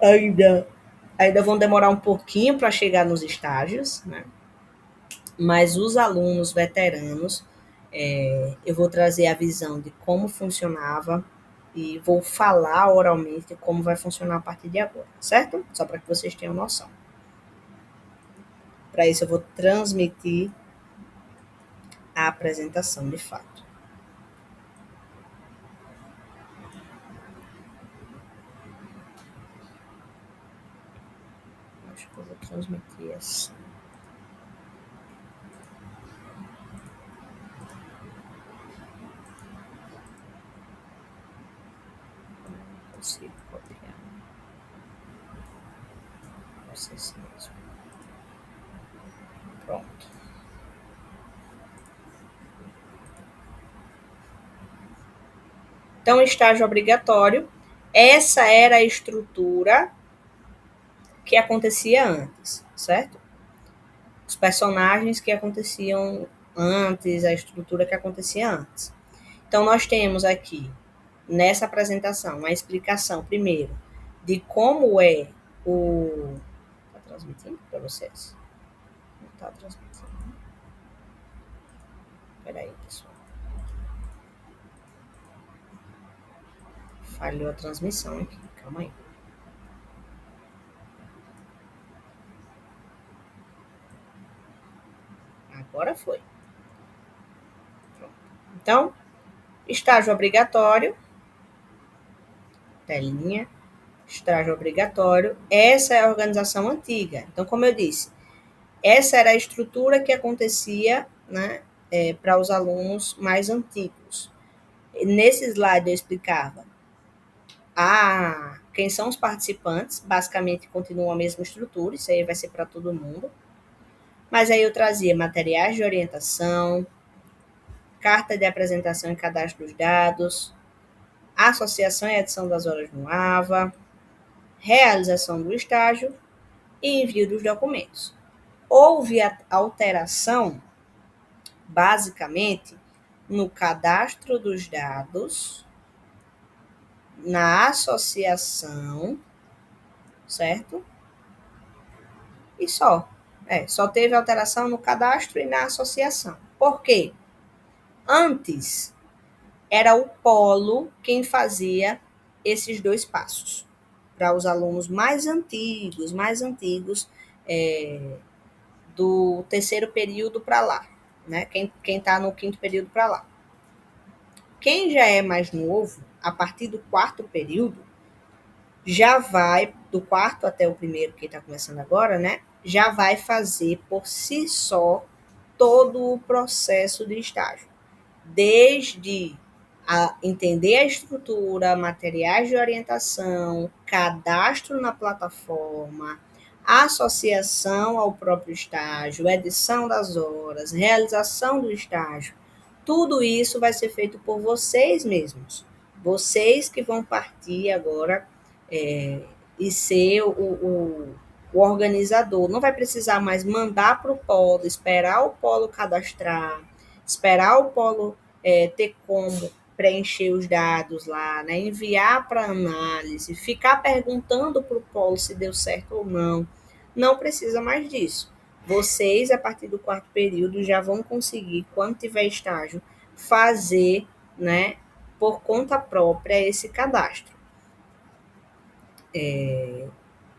ainda vão demorar um pouquinho para chegar nos estágios, né? Mas os alunos veteranos, eu vou trazer a visão de como funcionava e vou falar oralmente como vai funcionar a partir de agora, certo? Só para que vocês tenham noção. Para isso, eu vou transmitir a apresentação de fato. Transmitir assim. Não consigo copiar. Não sei se mesmo. Pronto. Então, estágio obrigatório. Essa era a estrutura que acontecia antes, certo? Os personagens que aconteciam antes, a estrutura que acontecia antes. Então, nós temos aqui, nessa apresentação, a explicação, primeiro, de como é o... Está transmitindo para vocês? Não está transmitindo. Espera aí, pessoal. Falhou a transmissão aqui. Calma aí. Agora foi. Pronto. Então, estágio obrigatório. Telinha. Estágio obrigatório. Essa é a organização antiga. Então, como eu disse, essa era a estrutura que acontecia, né, para os alunos mais antigos. Nesse slide eu explicava quem são os participantes, basicamente continua a mesma estrutura, isso aí vai ser para todo mundo. Mas aí eu trazia materiais de orientação, carta de apresentação e cadastro dos dados, associação e adição das horas no AVA, realização do estágio e envio dos documentos. Houve alteração, basicamente, no cadastro dos dados, na associação, certo? E só. Só teve alteração no cadastro e na associação. Por quê? Antes, era o polo quem fazia esses dois passos. Para os alunos mais antigos, do terceiro período para lá. Né? Quem está no quinto período para lá. Quem já é mais novo, a partir do quarto período, já vai, do quarto até o primeiro, que está começando agora, né? Já vai fazer por si só todo o processo de estágio. Desde entender a estrutura, materiais de orientação, cadastro na plataforma, associação ao próprio estágio, edição das horas, realização do estágio. Tudo isso vai ser feito por vocês mesmos. Vocês que vão partir agora e ser o organizador. Não vai precisar mais mandar para o polo, esperar o polo cadastrar, esperar o polo ter como preencher os dados lá, né? Enviar para análise, ficar perguntando para o polo se deu certo ou não. Não precisa mais disso. Vocês, a partir do quarto período, já vão conseguir, quando tiver estágio, fazer, né, por conta própria esse cadastro.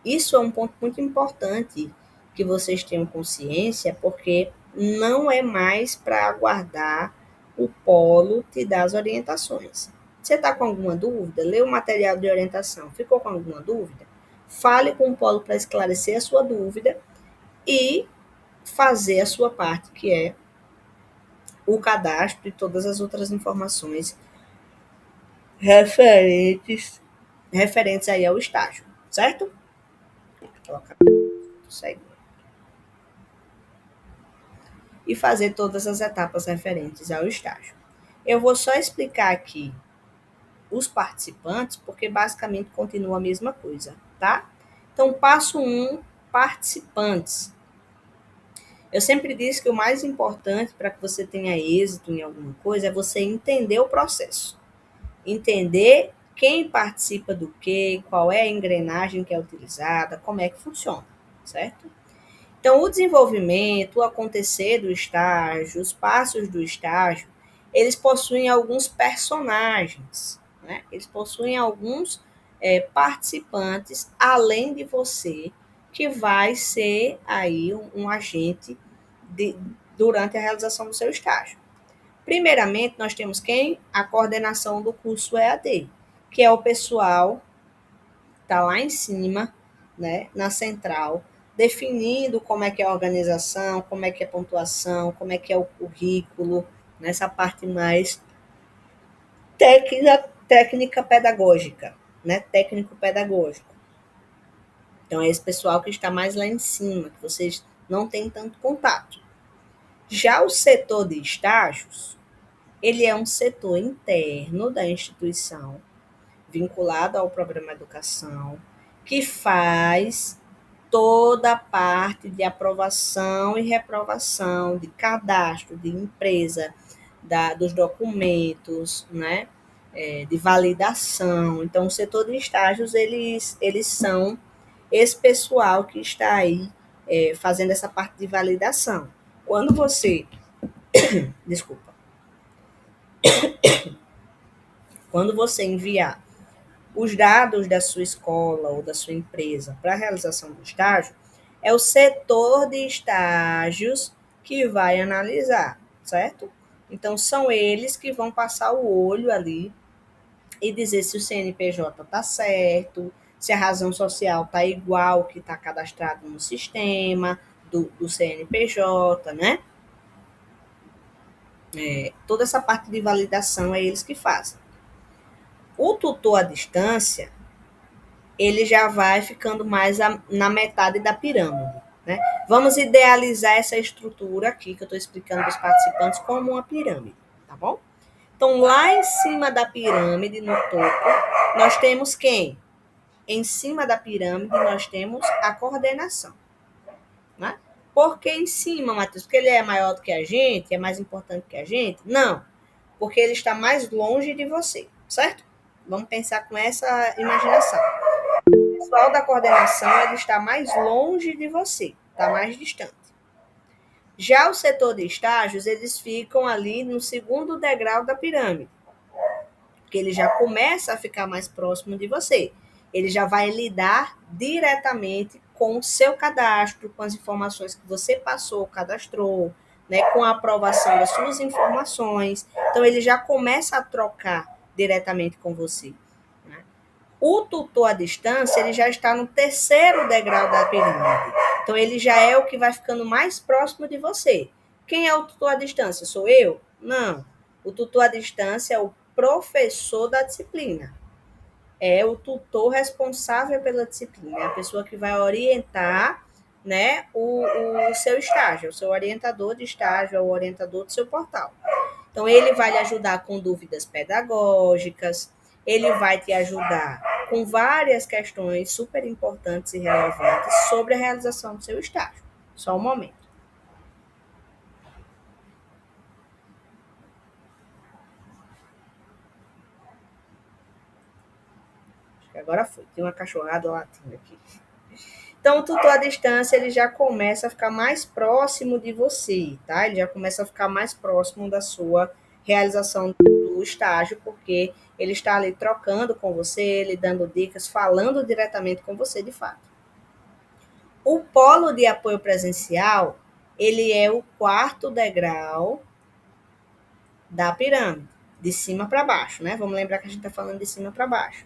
Isso é um ponto muito importante que vocês tenham consciência, porque não é mais para aguardar o polo te dar as orientações. Você está com alguma dúvida? Lê o material de orientação. Ficou com alguma dúvida? Fale com o polo para esclarecer a sua dúvida e fazer a sua parte, que é o cadastro e todas as outras informações referentes aí ao estágio, certo? Colocar segue. E fazer todas as etapas referentes ao estágio. Eu vou só explicar aqui os participantes, porque basicamente continua a mesma coisa, tá? Então, passo 1, participantes. Eu sempre disse que o mais importante para que você tenha êxito em alguma coisa é você entender o processo. Entender quem participa do quê, qual é a engrenagem que é utilizada, como é que funciona, certo? Então, o desenvolvimento, o acontecer do estágio, os passos do estágio, eles possuem alguns personagens, né? Eles possuem alguns participantes, além de você, que vai ser aí um agente durante a realização do seu estágio. Primeiramente, nós temos quem? A coordenação do curso EAD, que é o pessoal que está lá em cima, né, na central, definindo como é que é a organização, como é que é a pontuação, como é que é o currículo, nessa parte mais técnica pedagógica, né? Técnico pedagógico. Então é esse pessoal que está mais lá em cima, que vocês não têm tanto contato. Já o setor de estágios, ele é um setor interno da instituição, vinculado ao programa Educação, que faz toda a parte de aprovação e reprovação, de cadastro de empresa, dos documentos, né? De validação. Então, o setor de estágios, eles são esse pessoal que está aí fazendo essa parte de validação. Quando você, desculpa, quando você enviar os dados da sua escola ou da sua empresa para a realização do estágio, é o setor de estágios que vai analisar, certo? Então, são eles que vão passar o olho ali e dizer se o CNPJ está certo, se a razão social está igual que está cadastrado no sistema do CNPJ, né? Toda essa parte de validação é eles que fazem. O tutor à distância, ele já vai ficando mais na metade da pirâmide, né? Vamos idealizar essa estrutura aqui que eu estou explicando para os participantes como uma pirâmide, tá bom? Então, lá em cima da pirâmide, no topo, nós temos quem? Em cima da pirâmide, nós temos a coordenação, né? Por que em cima, Matheus? Porque ele é maior do que a gente, é mais importante que a gente? Não, porque ele está mais longe de você, certo? Vamos pensar com essa imaginação. O pessoal da coordenação, ele está mais longe de você, está mais distante. Já o setor de estágios, eles ficam ali no segundo degrau da pirâmide, porque ele já começa a ficar mais próximo de você. Ele já vai lidar diretamente com o seu cadastro, com as informações que você passou, cadastrou, né, com a aprovação das suas informações. Então, ele já começa a trocar diretamente com você. Né? O tutor à distância, ele já está no terceiro degrau da pirâmide. Então, ele já é o que vai ficando mais próximo de você. Quem é o tutor à distância? Sou eu? Não. O tutor à distância é o professor da disciplina. É o tutor responsável pela disciplina, é a pessoa que vai orientar, né, o seu estágio, o seu orientador de estágio, é o orientador do seu portal. Então, ele vai lhe ajudar com dúvidas pedagógicas, ele vai te ajudar com várias questões super importantes e relevantes sobre a realização do seu estágio. Só um momento. Acho que agora foi. Tem uma cachorrada latindo aqui. Então, o tutor à distância, ele já começa a ficar mais próximo de você, tá? Ele já começa a ficar mais próximo da sua realização do estágio, porque ele está ali trocando com você, ele dando dicas, falando diretamente com você, de fato. O polo de apoio presencial, ele é o quarto degrau da pirâmide, de cima para baixo, né? Vamos lembrar que a gente está falando de cima para baixo.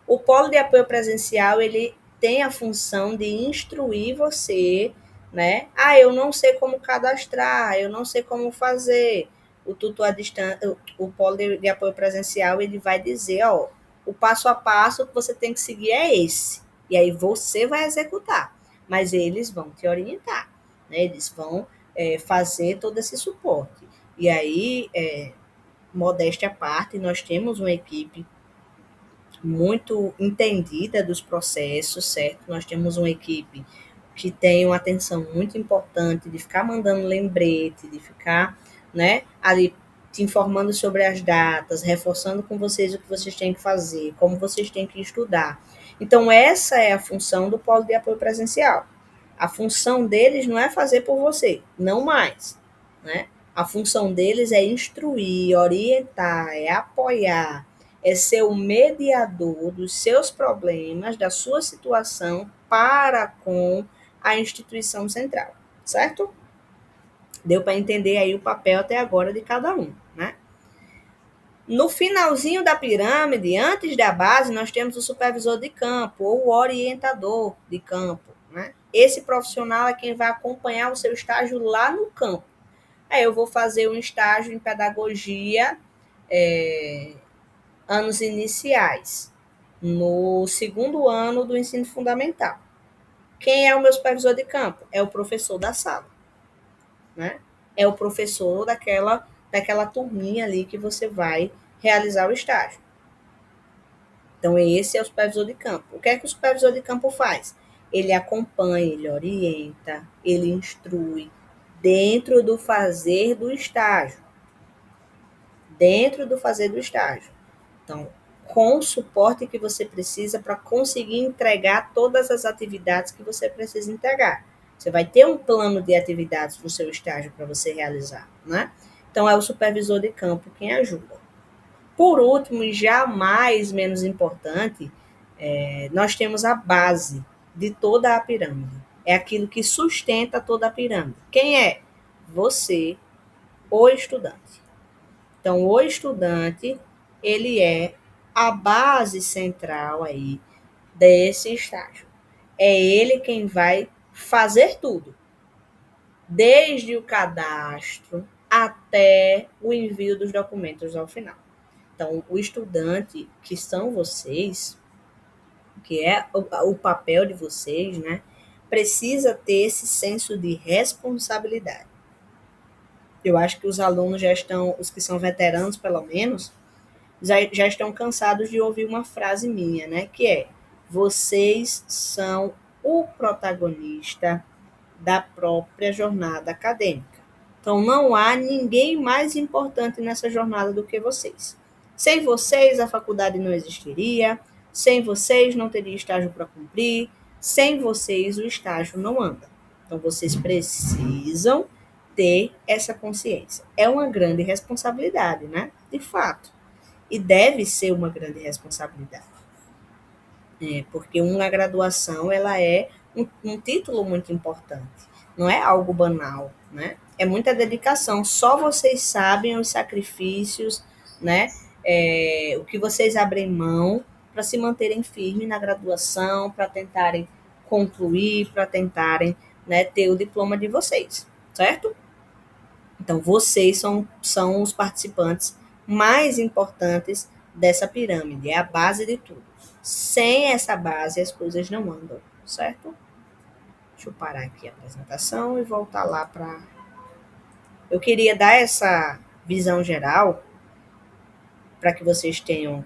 O polo de apoio presencial, ele tem a função de instruir você, né? Ah, eu não sei como cadastrar, eu não sei como fazer. O tutor à distância, o polo de apoio presencial, ele vai dizer, ó, o passo a passo que você tem que seguir é esse. E aí você vai executar. Mas eles vão te orientar, né? Eles vão fazer todo esse suporte. E aí, modéstia à parte, nós temos uma equipe muito entendida dos processos, certo? Nós temos uma equipe que tem uma atenção muito importante de ficar mandando lembrete, de ficar, né, ali te informando sobre as datas, reforçando com vocês o que vocês têm que fazer, como vocês têm que estudar. Então, essa é a função do polo de apoio presencial. A função deles não é fazer por você, não mais, né? A função deles é instruir, orientar, é apoiar, é ser o mediador dos seus problemas, da sua situação para com a instituição central, certo? Deu para entender aí o papel até agora de cada um, né? No finalzinho da pirâmide, antes da base, nós temos o supervisor de campo ou o orientador de campo, né? esse profissional é quem vai acompanhar o seu estágio lá no campo. Aí eu vou fazer um estágio em pedagogia, é, anos iniciais, no segundo ano do ensino fundamental. Quem é o meu supervisor de campo? É o professor da sala, né? É o professor daquela turminha ali que você vai realizar o estágio. Então, esse é o supervisor de campo. O que é que o supervisor de campo faz? Ele acompanha, ele orienta, ele instrui dentro do fazer do estágio. Dentro do fazer do estágio. Então, com o suporte que você precisa para conseguir entregar todas as atividades que você precisa entregar. Você vai ter um plano de atividades no seu estágio para você realizar, né? Então, é o supervisor de campo quem ajuda. Por último, e jamais menos importante, nós temos a base de toda a pirâmide. É aquilo que sustenta toda a pirâmide. Quem é? Você, o estudante. Então, o estudante, ele é a base central aí desse estágio. É ele quem vai fazer tudo, desde o cadastro até o envio dos documentos ao final. Então, o estudante, que são vocês, que é o papel de vocês, né, precisa ter esse senso de responsabilidade. Eu acho que os alunos já estão, os que são veteranos pelo menos, já estão cansados de ouvir uma frase minha, né, que é: vocês são o protagonista da própria jornada acadêmica. Então, não há ninguém mais importante nessa jornada do que vocês. Sem vocês, a faculdade não existiria, sem vocês, não teria estágio para cumprir, sem vocês, o estágio não anda. Então, vocês precisam ter essa consciência. É uma grande responsabilidade, né? De fato. E deve ser uma grande responsabilidade. Porque uma graduação, ela é um título muito importante. Não é algo banal, né? É muita dedicação. Só vocês sabem os sacrifícios, né? O que vocês abrem mão para se manterem firmes na graduação, para tentarem concluir, para tentarem, né, ter o diploma de vocês, certo? Então, vocês são os participantes mais importantes dessa pirâmide, é a base de tudo. Sem essa base, as coisas não andam, certo? Deixa eu parar aqui a apresentação e voltar lá para. Eu queria dar essa visão geral para que vocês tenham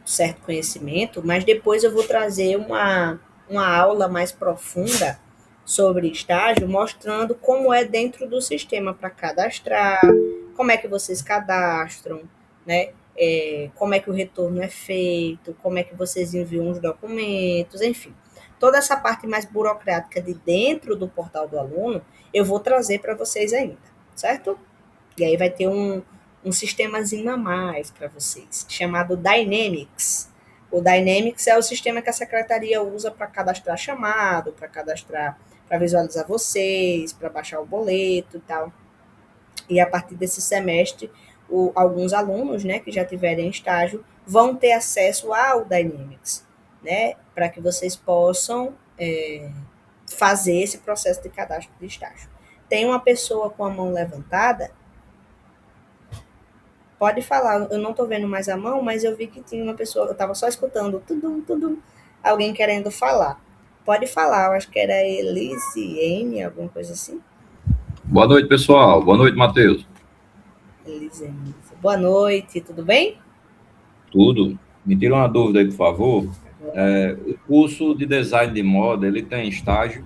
certo conhecimento, mas depois eu vou trazer uma aula mais profunda sobre estágio, mostrando como é dentro do sistema para cadastrar, como é que vocês cadastram, né? Como é que o retorno é feito, como é que vocês enviam os documentos, enfim. Toda essa parte mais burocrática de dentro do portal do aluno, eu vou trazer para vocês ainda, certo? E aí vai ter um sistemazinho a mais para vocês, chamado Dynamics. O Dynamics é o sistema que a secretaria usa para cadastrar chamado, para cadastrar, para visualizar vocês, para baixar o boleto e tal. E a partir desse semestre, alguns alunos, né, que já tiverem estágio, vão ter acesso ao Dynamics, né, para que vocês possam fazer esse processo de cadastro de estágio. Tem uma pessoa com a mão levantada. Pode falar, eu não estou vendo mais a mão, mas eu vi que tinha uma pessoa, eu estava só escutando alguém querendo falar. Pode falar, eu acho que era Elisiane, alguma coisa assim. Boa noite, pessoal. Boa noite, Matheus. Elisiane. Boa noite, tudo bem? Tudo. Me tira uma dúvida aí, por favor. O curso de design de moda, ele tem estágio?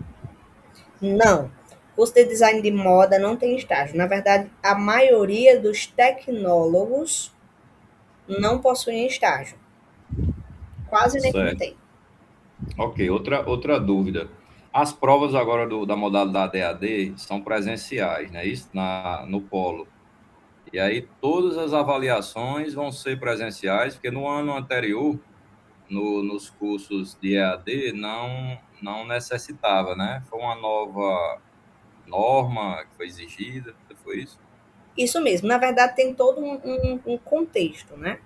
Não. O curso de design de moda não tem estágio. Na verdade, a maioria dos tecnólogos não possuem estágio. Quase nenhum tem. Ok, outra dúvida. As provas agora da modalidade EAD são presenciais, né? Isso no polo. E aí todas as avaliações vão ser presenciais, porque no ano anterior, nos cursos de EAD, não necessitava, né? Foi uma nova norma que foi exigida, foi isso? Isso mesmo. Na verdade, tem todo um contexto, né?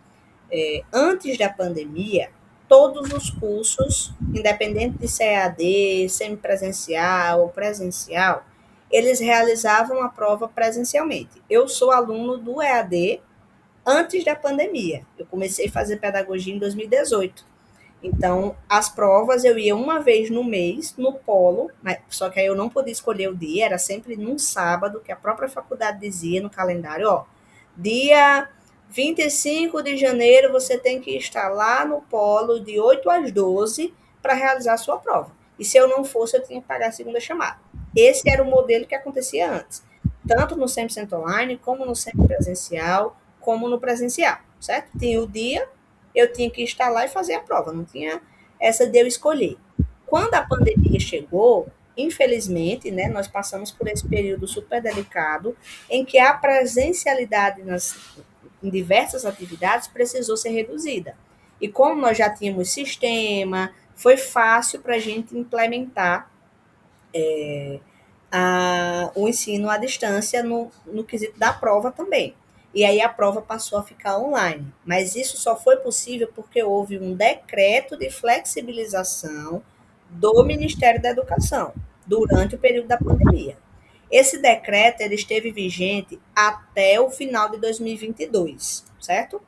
Antes da pandemia, todos os cursos, independente de ser EAD, semipresencial ou presencial, eles realizavam a prova presencialmente. Eu sou aluno do EAD antes da pandemia. Eu comecei a fazer pedagogia em 2018. Então, as provas eu ia uma vez no mês, no polo, só que aí eu não podia escolher o dia, era sempre num sábado, que a própria faculdade dizia no calendário, ó, dia 25 de janeiro você tem que estar lá no polo de 8 às 12 para realizar a sua prova. E se eu não fosse, eu tinha que pagar a segunda chamada. Esse era o modelo que acontecia antes, tanto no 100% online, como no semipresencial, como no presencial, certo? Tinha o dia, eu tinha que estar lá e fazer a prova, não tinha essa de eu escolher. Quando a pandemia chegou, infelizmente, né, nós passamos por esse período super delicado em que a presencialidade em diversas atividades precisou ser reduzida. E como nós já tínhamos sistema, foi fácil para a gente implementar o ensino à distância no quesito da prova também. E aí a prova passou a ficar online. Mas isso só foi possível porque houve um decreto de flexibilização do Ministério da Educação durante o período da pandemia. Esse decreto ele esteve vigente até o final de 2022, certo?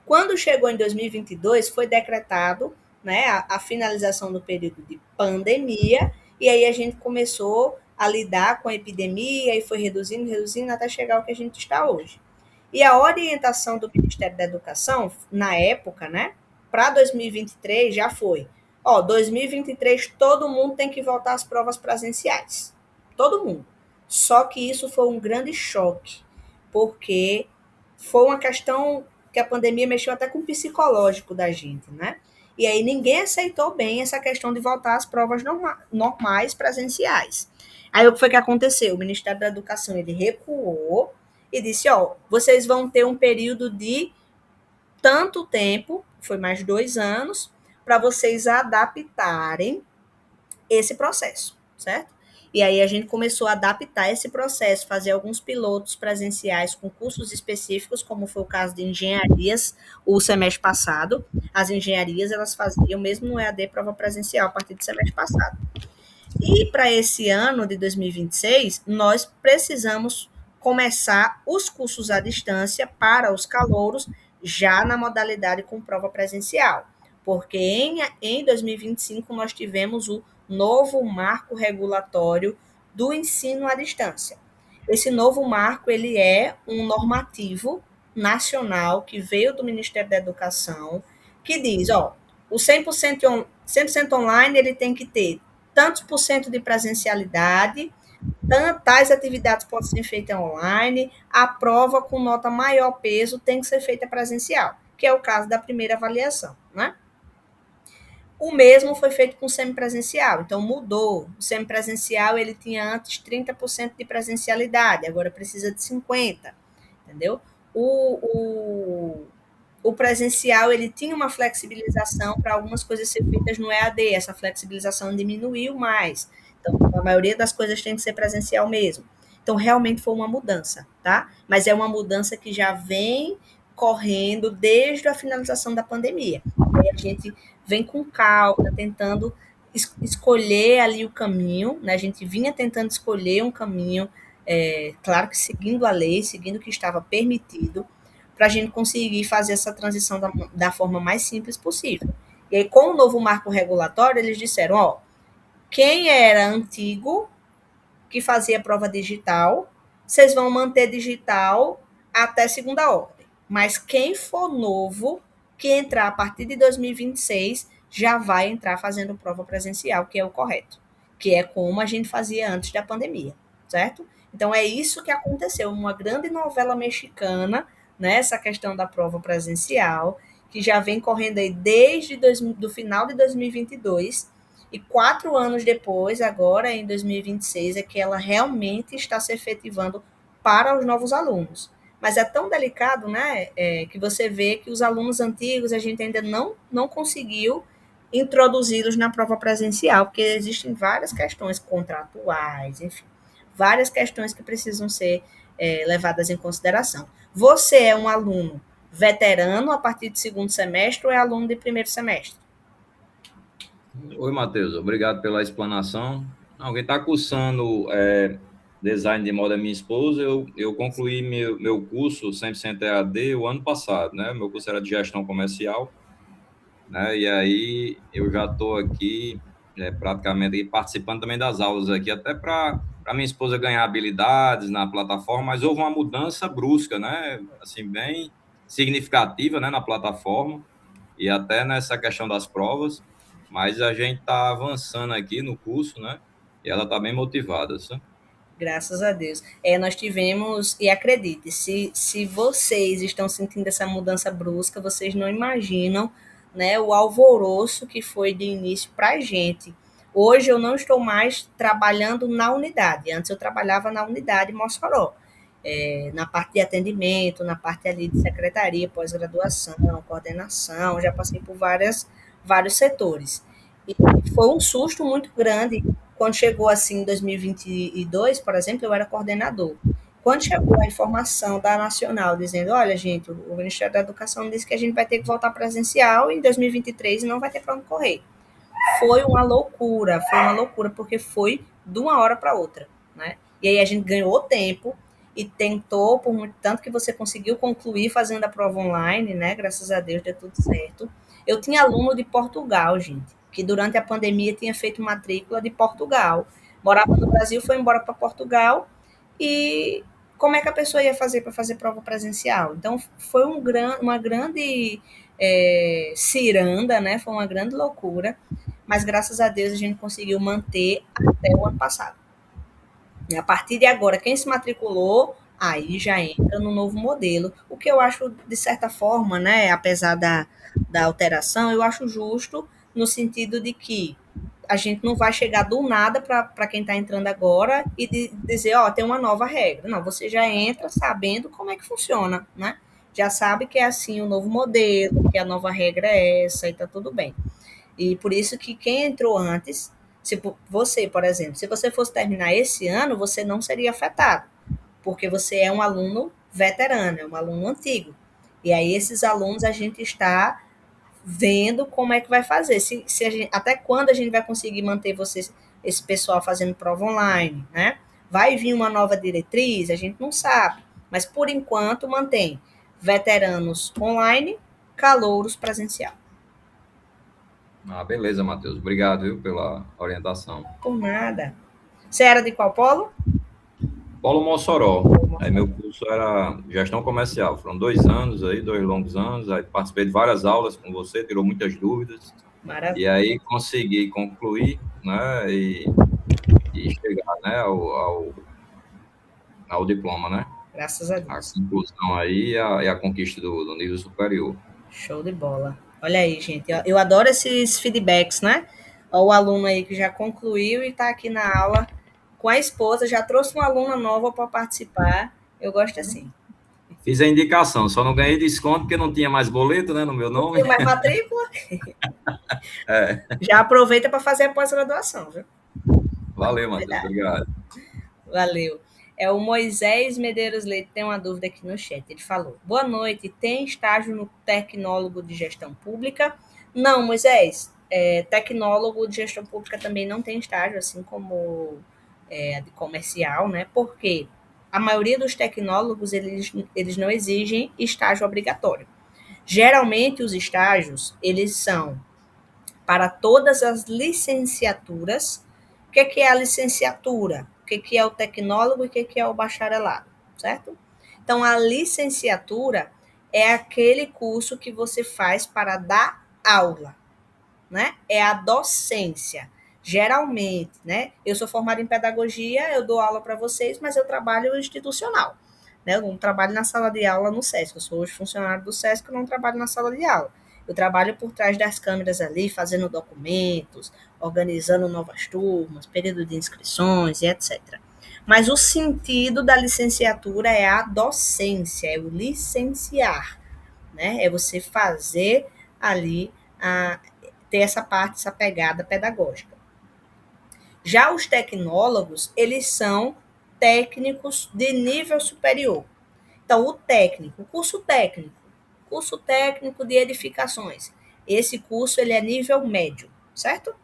Quando chegou em 2022, foi decretado, né, a finalização do período de pandemia, e aí a gente começou a lidar com a epidemia e foi reduzindo, reduzindo, até chegar ao que a gente está hoje. E a orientação do Ministério da Educação, na época, né, para 2023 já foi, ó, 2023 todo mundo tem que voltar às provas presenciais. Todo mundo. Só que isso foi um grande choque, porque foi uma questão que a pandemia mexeu até com o psicológico da gente, né? E aí ninguém aceitou bem essa questão de voltar às provas normais presenciais. Aí o que foi que aconteceu? O Ministério da Educação ele recuou e disse, ó, vocês vão ter um período de tanto tempo, foi mais 2 anos, para vocês adaptarem esse processo, certo? E aí a gente começou a adaptar esse processo, fazer alguns pilotos presenciais com cursos específicos, como foi o caso de engenharias, o semestre passado. As engenharias, elas faziam mesmo no EAD prova presencial a partir do semestre passado. E para esse ano de 2026, nós precisamos começar os cursos à distância para os calouros já na modalidade com prova presencial, porque em 2025 nós tivemos o novo marco regulatório do ensino à distância. Esse novo marco ele é um normativo nacional que veio do Ministério da Educação, que diz, ó, o 100% online ele tem que ter tantos por cento de presencialidade, tais atividades podem ser feitas online, a prova com nota maior peso tem que ser feita presencial, que é o caso da primeira avaliação, né? O mesmo foi feito com o semipresencial, então mudou. O semipresencial ele tinha antes 30% de presencialidade, agora precisa de 50%, entendeu? O presencial ele tinha uma flexibilização para algumas coisas ser feitas no EAD, essa flexibilização diminuiu mais. Então, a maioria das coisas tem que ser presencial mesmo. Então, realmente foi uma mudança, tá? Mas é uma mudança que já vem correndo desde a finalização da pandemia. Aí a gente vem com calma, tentando escolher ali o caminho, né? A gente vinha tentando escolher um caminho, claro que seguindo a lei, seguindo o que estava permitido, para a gente conseguir fazer essa transição da forma mais simples possível. E aí, com o novo marco regulatório, eles disseram, ó, quem era antigo, que fazia prova digital, vocês vão manter digital até segunda ordem. Mas quem for novo, que entrar a partir de 2026, já vai entrar fazendo prova presencial, que é o correto, que é como a gente fazia antes da pandemia, certo? Então, é isso que aconteceu, uma grande novela mexicana, né, essa questão da prova presencial, que já vem correndo aí desde do final de 2022, e 4 anos depois, agora em 2026, é que ela realmente está se efetivando para os novos alunos. Mas é tão delicado, né, que você vê que os alunos antigos a gente ainda não conseguiu introduzi-los na prova presencial, porque existem várias questões contratuais, enfim, várias questões que precisam ser levadas em consideração. Você é um aluno veterano a partir do segundo semestre ou é aluno de primeiro semestre? Oi, Matheus, obrigado pela explanação. Não, quem está cursando design de moda é minha esposa. Eu concluí meu curso 100% EAD o ano passado, né? Meu curso era de gestão comercial, né? E aí eu já estou aqui praticamente aí participando também das aulas aqui, até para minha esposa ganhar habilidades na plataforma, mas houve uma mudança brusca, né? Assim, bem significativa, né, na plataforma e até nessa questão das provas, mas a gente está avançando aqui no curso, né? E ela está bem motivada, sabe? Graças a Deus. Nós tivemos, e acredite, se vocês estão sentindo essa mudança brusca, vocês não imaginam, né, o alvoroço que foi de início para a gente. Hoje eu não estou mais trabalhando na unidade. Antes eu trabalhava na unidade Mossoró, na parte de atendimento, na parte ali de secretaria, pós-graduação, coordenação, já passei por vários setores. E foi um susto muito grande quando chegou assim em 2022, por exemplo, eu era coordenador. Quando chegou a informação da Nacional dizendo, olha, gente, o Ministério da Educação disse que a gente vai ter que voltar presencial em 2023 e não vai ter para onde correr. Foi uma loucura, porque foi de uma hora para outra, né? E aí a gente ganhou tempo e tentou, por muito tanto que você conseguiu concluir fazendo a prova online, né? Graças a Deus deu tudo certo. Eu tinha aluno de Portugal, gente, que durante a pandemia tinha feito matrícula de Portugal. Morava no Brasil, foi embora para Portugal e como é que a pessoa ia fazer para fazer prova presencial? Então, foi uma grande ciranda, né? Foi uma grande loucura, mas graças a Deus a gente conseguiu manter até o ano passado. E a partir de agora, quem se matriculou, aí já entra no novo modelo, o que eu acho, de certa forma, né, apesar da alteração, eu acho justo no sentido de que a gente não vai chegar do nada para quem está entrando agora e dizer, ó, tem uma nova regra. Não, você já entra sabendo como é que funciona, né? Já sabe que é assim o novo modelo, que a nova regra é essa e tá tudo bem. E por isso que quem entrou antes, se você, por exemplo, se você fosse terminar esse ano, você não seria afetado, porque você é um aluno veterano, é um aluno antigo. E aí esses alunos a gente está vendo como é que vai fazer, se até quando a gente vai conseguir manter vocês, esse pessoal fazendo prova online, né? Vai vir uma nova diretriz, a gente não sabe, mas por enquanto mantém veteranos online, calouros presencial. Ah, beleza, Matheus. Obrigado, viu, pela orientação. Por nada. Você era de qual polo? Paulo Mossoró. Aí meu curso era gestão comercial. Foram 2 anos aí, 2 longos anos. Aí participei de várias aulas com você, tirou muitas dúvidas. E Maravilha. aí consegui concluir, né? E chegar, né, ao diploma, né? Graças a A Deus. conclusão aí e a conquista do nível superior. Show de bola. Olha aí, gente. Eu adoro esses feedbacks, né? Ó, o aluno aí que já concluiu e está aqui na aula com a esposa, já trouxe uma aluna nova para participar. Eu gosto assim. Fiz a indicação, só não ganhei desconto porque não tinha mais boleto, né, no meu Não nome. tem mais matrícula? É. Já aproveita para fazer a pós-graduação, viu? Valeu, Matheus. Verdade. Obrigado. Valeu. É o Moisés Medeiros Leite tem uma dúvida aqui no chat. Ele falou: boa noite, tem estágio no tecnólogo de gestão pública? Não, Moisés. Tecnólogo de gestão pública também não tem estágio, assim como a de comercial, né? Porque a maioria dos tecnólogos eles não exigem estágio obrigatório. Geralmente os estágios eles são para todas as licenciaturas. O que é a licenciatura? O que é o tecnólogo e o que é o bacharelado, certo? Então, a licenciatura é aquele curso que você faz para dar aula, né? É a docência. Geralmente, né? Eu sou formada em pedagogia, eu dou aula para vocês, mas eu trabalho institucional. Né? Eu não trabalho na sala de aula no SESC. Eu sou hoje funcionário do SESC, eu não trabalho na sala de aula. Eu trabalho por trás das câmeras ali, fazendo documentos, organizando novas turmas, período de inscrições e etc. Mas o sentido da licenciatura é a docência, é o licenciar, né? É você fazer ali, ter essa parte, essa pegada pedagógica. Já os tecnólogos, eles são técnicos de nível superior. Então, o curso técnico de edificações. Esse curso ele é nível médio, certo?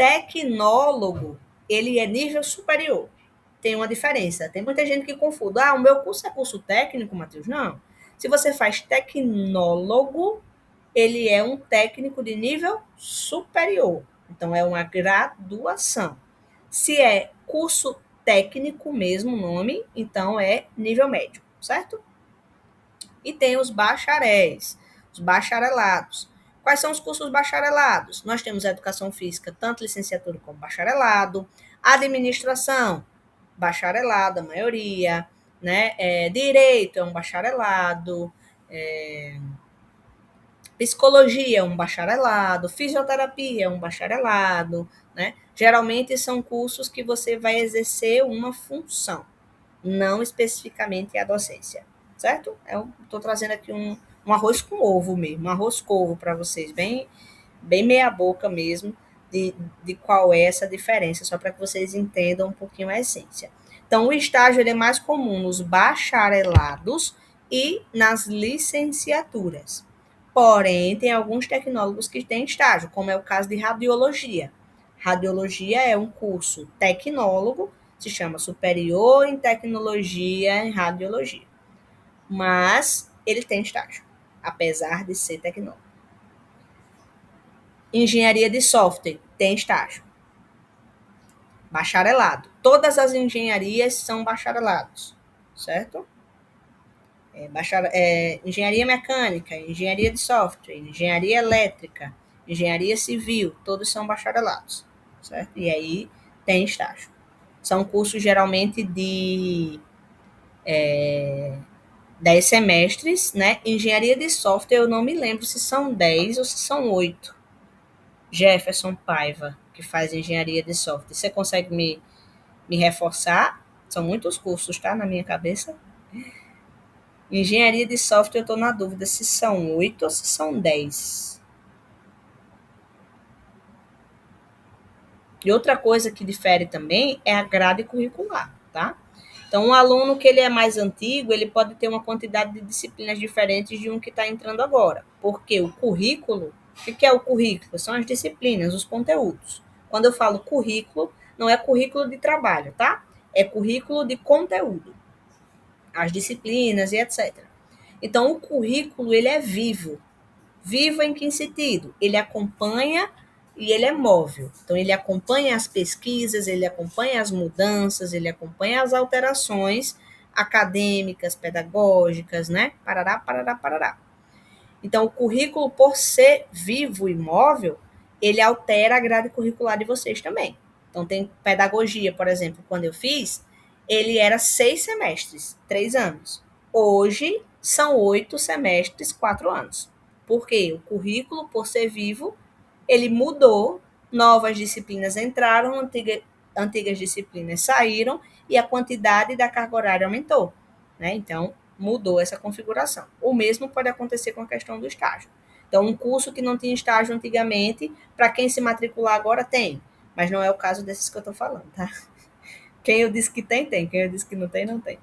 tecnólogo, ele é nível superior. Tem uma diferença. Tem muita gente que confunde. O meu curso é curso técnico, Matheus? Não. Se você faz tecnólogo, ele é um técnico de nível superior. Então, é uma graduação. Se é curso técnico mesmo o nome, então é nível médio, certo? E tem os bacharéis, os bacharelados. Quais são os cursos bacharelados? Nós temos educação física, tanto licenciatura como bacharelado, administração, bacharelado, a maioria, né? Direito é um bacharelado, psicologia é um bacharelado, fisioterapia é um bacharelado, né? Geralmente são cursos que você vai exercer uma função, não especificamente a docência, certo? Eu estou trazendo aqui um arroz com ovo mesmo, um arroz com ovo para vocês, bem meia boca mesmo, de qual é essa diferença, só para que vocês entendam um pouquinho a essência. Então, o estágio ele é mais comum nos bacharelados e nas licenciaturas. Porém, tem alguns tecnólogos que têm estágio, como é o caso de radiologia. Radiologia é um curso tecnólogo, se chama Superior em Tecnologia em Radiologia. Mas ele tem estágio, apesar de ser tecnólogo. Engenharia de software tem estágio. Bacharelado. Todas as engenharias são bacharelados, certo? Engenharia mecânica, engenharia de software, engenharia elétrica, engenharia civil, todos são bacharelados, certo? E aí tem estágio. São cursos geralmente de 10 semestres, né? Engenharia de software, eu não me lembro se são 10 ou se são 8. Jefferson Paiva, que faz engenharia de software. Você consegue me reforçar? São muitos cursos, tá? Na minha cabeça. Engenharia de software, eu estou na dúvida se são 8 ou se são 10. E outra coisa que difere também é a grade curricular, tá? Então, um aluno que ele é mais antigo, ele pode ter uma quantidade de disciplinas diferentes de um que está entrando agora. Porque o currículo, o que é o currículo? São as disciplinas, os conteúdos. Quando eu falo currículo, não é currículo de trabalho, tá? É currículo de conteúdo. As disciplinas e etc. Então, o currículo, ele é vivo. Vivo em que sentido? Ele acompanha e ele é móvel. Então, ele acompanha as pesquisas, ele acompanha as mudanças, ele acompanha as alterações acadêmicas, pedagógicas, né? Parará, parará, parará. Então, o currículo, por ser vivo e móvel, ele altera a grade curricular de vocês também. Então, tem pedagogia, por exemplo, quando eu fiz, ele era 6 semestres, 3 anos. Hoje, são 8 semestres, 4 anos. Por quê? O currículo, por ser vivo, ele mudou, novas disciplinas entraram, antigas disciplinas saíram e a quantidade da carga horária aumentou, né? Então, mudou essa configuração. O mesmo pode acontecer com a questão do estágio. Então, um curso que não tinha estágio antigamente, para quem se matricular agora tem, mas não é o caso desses que eu estou falando, tá? Quem eu disse que tem, tem. Quem eu disse que não tem, não tem.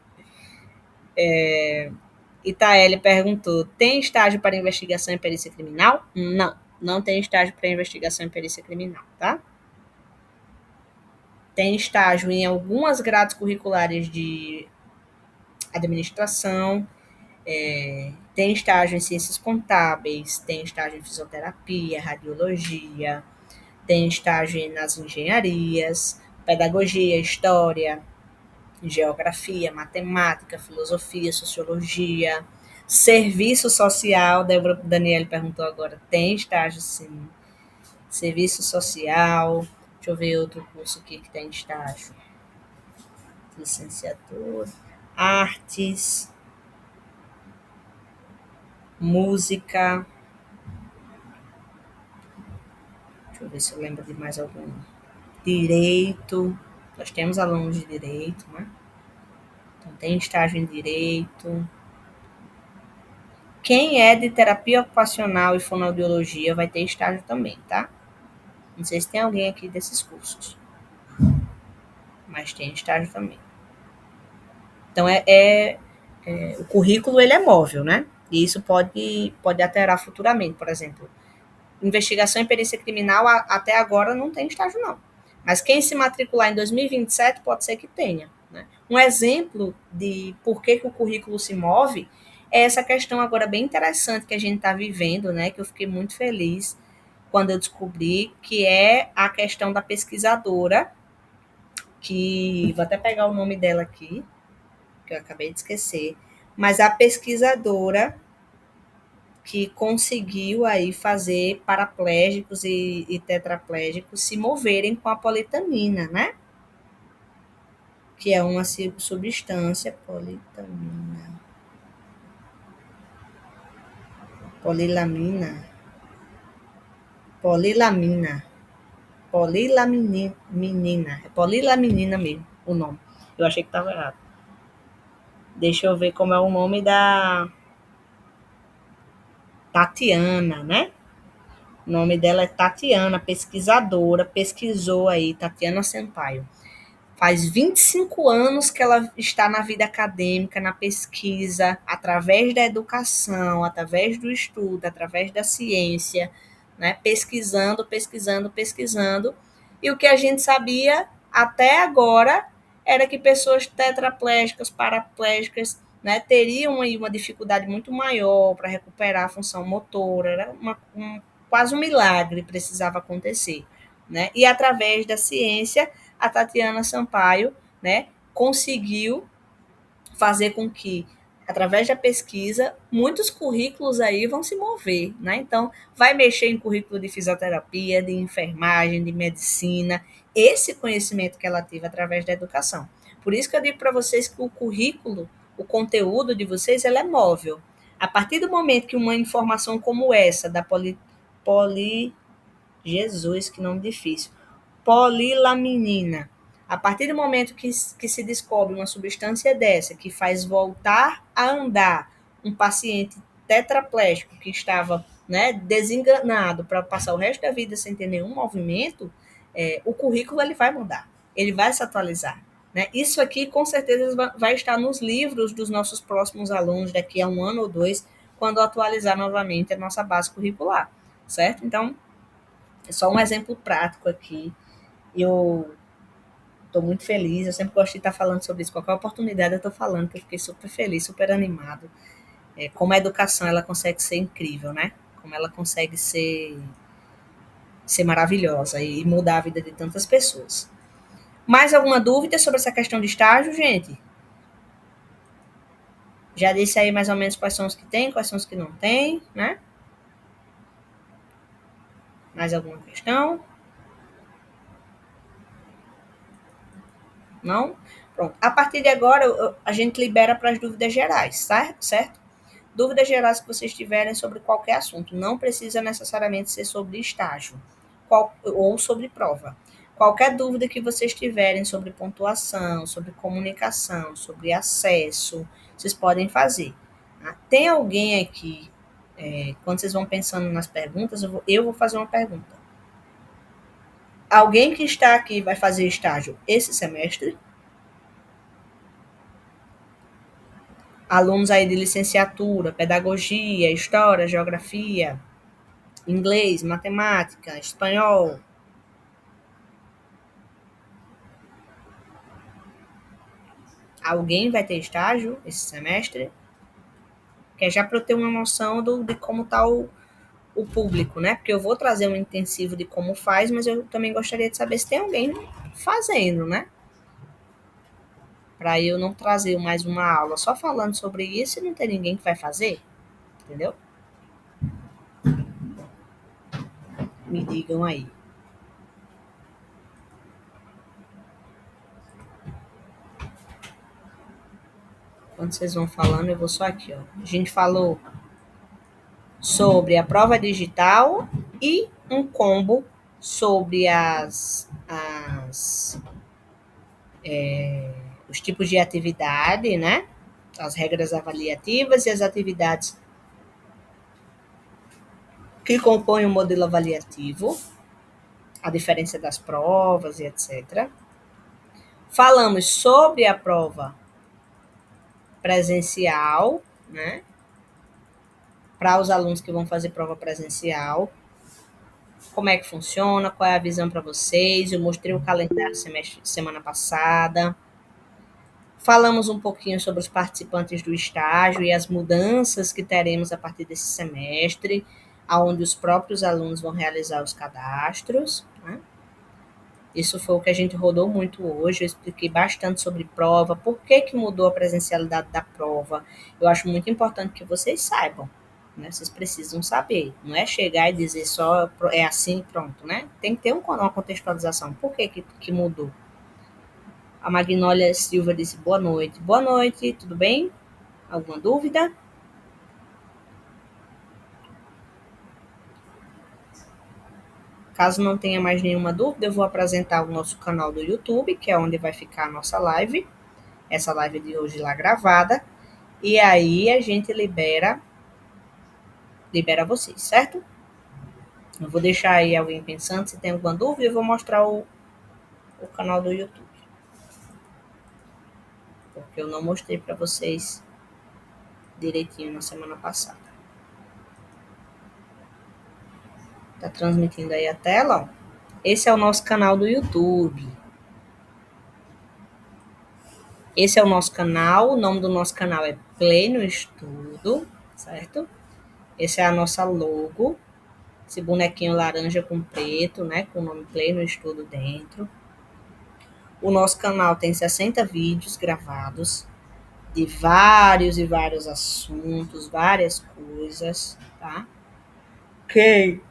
Itaeli perguntou, tem estágio para investigação e perícia criminal? Não, não tem estágio para investigação e perícia criminal, tá? Tem estágio em algumas grades curriculares de administração, tem estágio em ciências contábeis, tem estágio em fisioterapia, radiologia, tem estágio nas engenharias, pedagogia, história, geografia, matemática, filosofia, sociologia, serviço social. Daniela perguntou agora, tem estágio sim. Serviço social, deixa eu ver outro curso aqui que tem estágio. Licenciatura, artes, música. Deixa eu ver se eu lembro de mais algum. Direito. Nós temos alunos de direito, né? Então, tem estágio em direito. Quem é de terapia ocupacional e fonoaudiologia vai ter estágio também, tá? Não sei se tem alguém aqui desses cursos. Mas tem estágio também. Então, o currículo ele é móvel, né? E isso pode alterar futuramente. Por exemplo, investigação e perícia criminal até agora não tem estágio, não. Mas quem se matricular em 2027 pode ser que tenha. Né? Um exemplo de por que o currículo se move é essa questão agora bem interessante que a gente está vivendo, né? Que eu fiquei muito feliz quando eu descobri, que é a questão da pesquisadora, que vou até pegar o nome dela aqui, que eu acabei de esquecer, mas a pesquisadora que conseguiu aí fazer paraplégicos e tetraplégicos se moverem com a politamina, né? Que é uma substância, polilamina, polilaminina, é polilaminina mesmo o nome. Eu achei que estava errado. Deixa eu ver como é o nome da Tatiana, né? O nome dela é Tatiana, pesquisadora, pesquisou aí, Tatiana Sampaio. Faz 25 anos que ela está na vida acadêmica, na pesquisa, através da educação, através do estudo, através da ciência, né? Pesquisando, pesquisando, pesquisando. E o que a gente sabia até agora era que pessoas tetraplégicas, paraplégicas, né, teriam aí uma dificuldade muito maior para recuperar a função motora, era quase um milagre precisava acontecer. Né? E através da ciência, a Tatiana Sampaio, né, conseguiu fazer com que, através da pesquisa, muitos currículos aí vão se mover, né? Então, vai mexer em currículo de fisioterapia, de enfermagem, de medicina, esse conhecimento que ela teve através da educação. Por isso que eu digo para vocês que o currículo, o conteúdo de vocês, ela é móvel. A partir do momento que uma informação como essa, da Jesus, que nome difícil, polilaminina. A partir do momento que se descobre uma substância dessa que faz voltar a andar um paciente tetraplégico que estava, né, desenganado para passar o resto da vida sem ter nenhum movimento, o currículo ele vai mudar, ele vai se atualizar. Né? Isso aqui com certeza vai estar nos livros dos nossos próximos alunos daqui a 1 ano ou 2, quando atualizar novamente a nossa base curricular, certo? Então, é só um exemplo prático aqui. Eu estou muito feliz, eu sempre gosto de estar falando sobre isso. Qualquer oportunidade eu estou falando, que eu fiquei super feliz, super animado. Como a educação ela consegue ser incrível, né? Como ela consegue ser maravilhosa e mudar a vida de tantas pessoas. Mais alguma dúvida sobre essa questão de estágio, gente? Já disse aí mais ou menos quais são os que tem, quais são os que não tem, né? Mais alguma questão? Não? Pronto. A partir de agora, a gente libera para as dúvidas gerais, certo? Dúvidas gerais que vocês tiverem sobre qualquer assunto. Não precisa necessariamente ser sobre estágio ou sobre prova. Qualquer dúvida que vocês tiverem sobre pontuação, sobre comunicação, sobre acesso, vocês podem fazer. Tem alguém aqui, quando vocês vão pensando nas perguntas, eu vou fazer uma pergunta. Alguém que está aqui vai fazer estágio esse semestre? Alunos aí de licenciatura, pedagogia, história, geografia, inglês, matemática, espanhol. Alguém vai ter estágio esse semestre? Que é já para eu ter uma noção de como está o público, né? Porque eu vou trazer um intensivo de como faz, mas eu também gostaria de saber se tem alguém fazendo, né? Para eu não trazer mais uma aula só falando sobre isso e não ter ninguém que vai fazer, entendeu? Me digam aí. Quando vocês vão falando, eu vou só aqui, ó. A gente falou sobre a prova digital e um combo sobre os tipos de atividade, né? As regras avaliativas e as atividades que compõem o modelo avaliativo, a diferença das provas e etc. Falamos sobre a prova presencial, né? Para os alunos que vão fazer prova presencial. como é que funciona, qual é a visão para vocês. Eu mostrei o calendário semana passada. Falamos um pouquinho sobre os participantes do estágio e as mudanças que teremos a partir desse semestre, onde os próprios alunos vão realizar os cadastros, né? Isso foi o que a gente rodou muito hoje. Eu expliquei bastante sobre prova, por que mudou a presencialidade da prova. Eu acho muito importante que vocês saibam, né? Vocês precisam saber. Não é chegar e dizer só é assim e pronto, né? Tem que ter uma contextualização. Por que mudou? A Magnólia Silva disse boa noite. Boa noite, tudo bem? Alguma dúvida? Caso não tenha mais nenhuma dúvida, eu vou apresentar o nosso canal do YouTube, que é onde vai ficar a nossa live. Essa live de hoje lá gravada. E aí a gente libera vocês, certo? Eu vou deixar aí alguém pensando, se tem alguma dúvida, eu vou mostrar o canal do YouTube. Porque eu não mostrei para vocês direitinho na semana passada. Tá transmitindo aí a tela, ó. Esse é o nosso canal do YouTube. Esse é o nosso canal, o nome do nosso canal é Play no Estudo, certo? Essa é a nossa logo, esse bonequinho laranja com preto, né, com o nome Play no Estudo dentro. O nosso canal tem 60 vídeos gravados de vários e vários assuntos, várias coisas, tá? Quem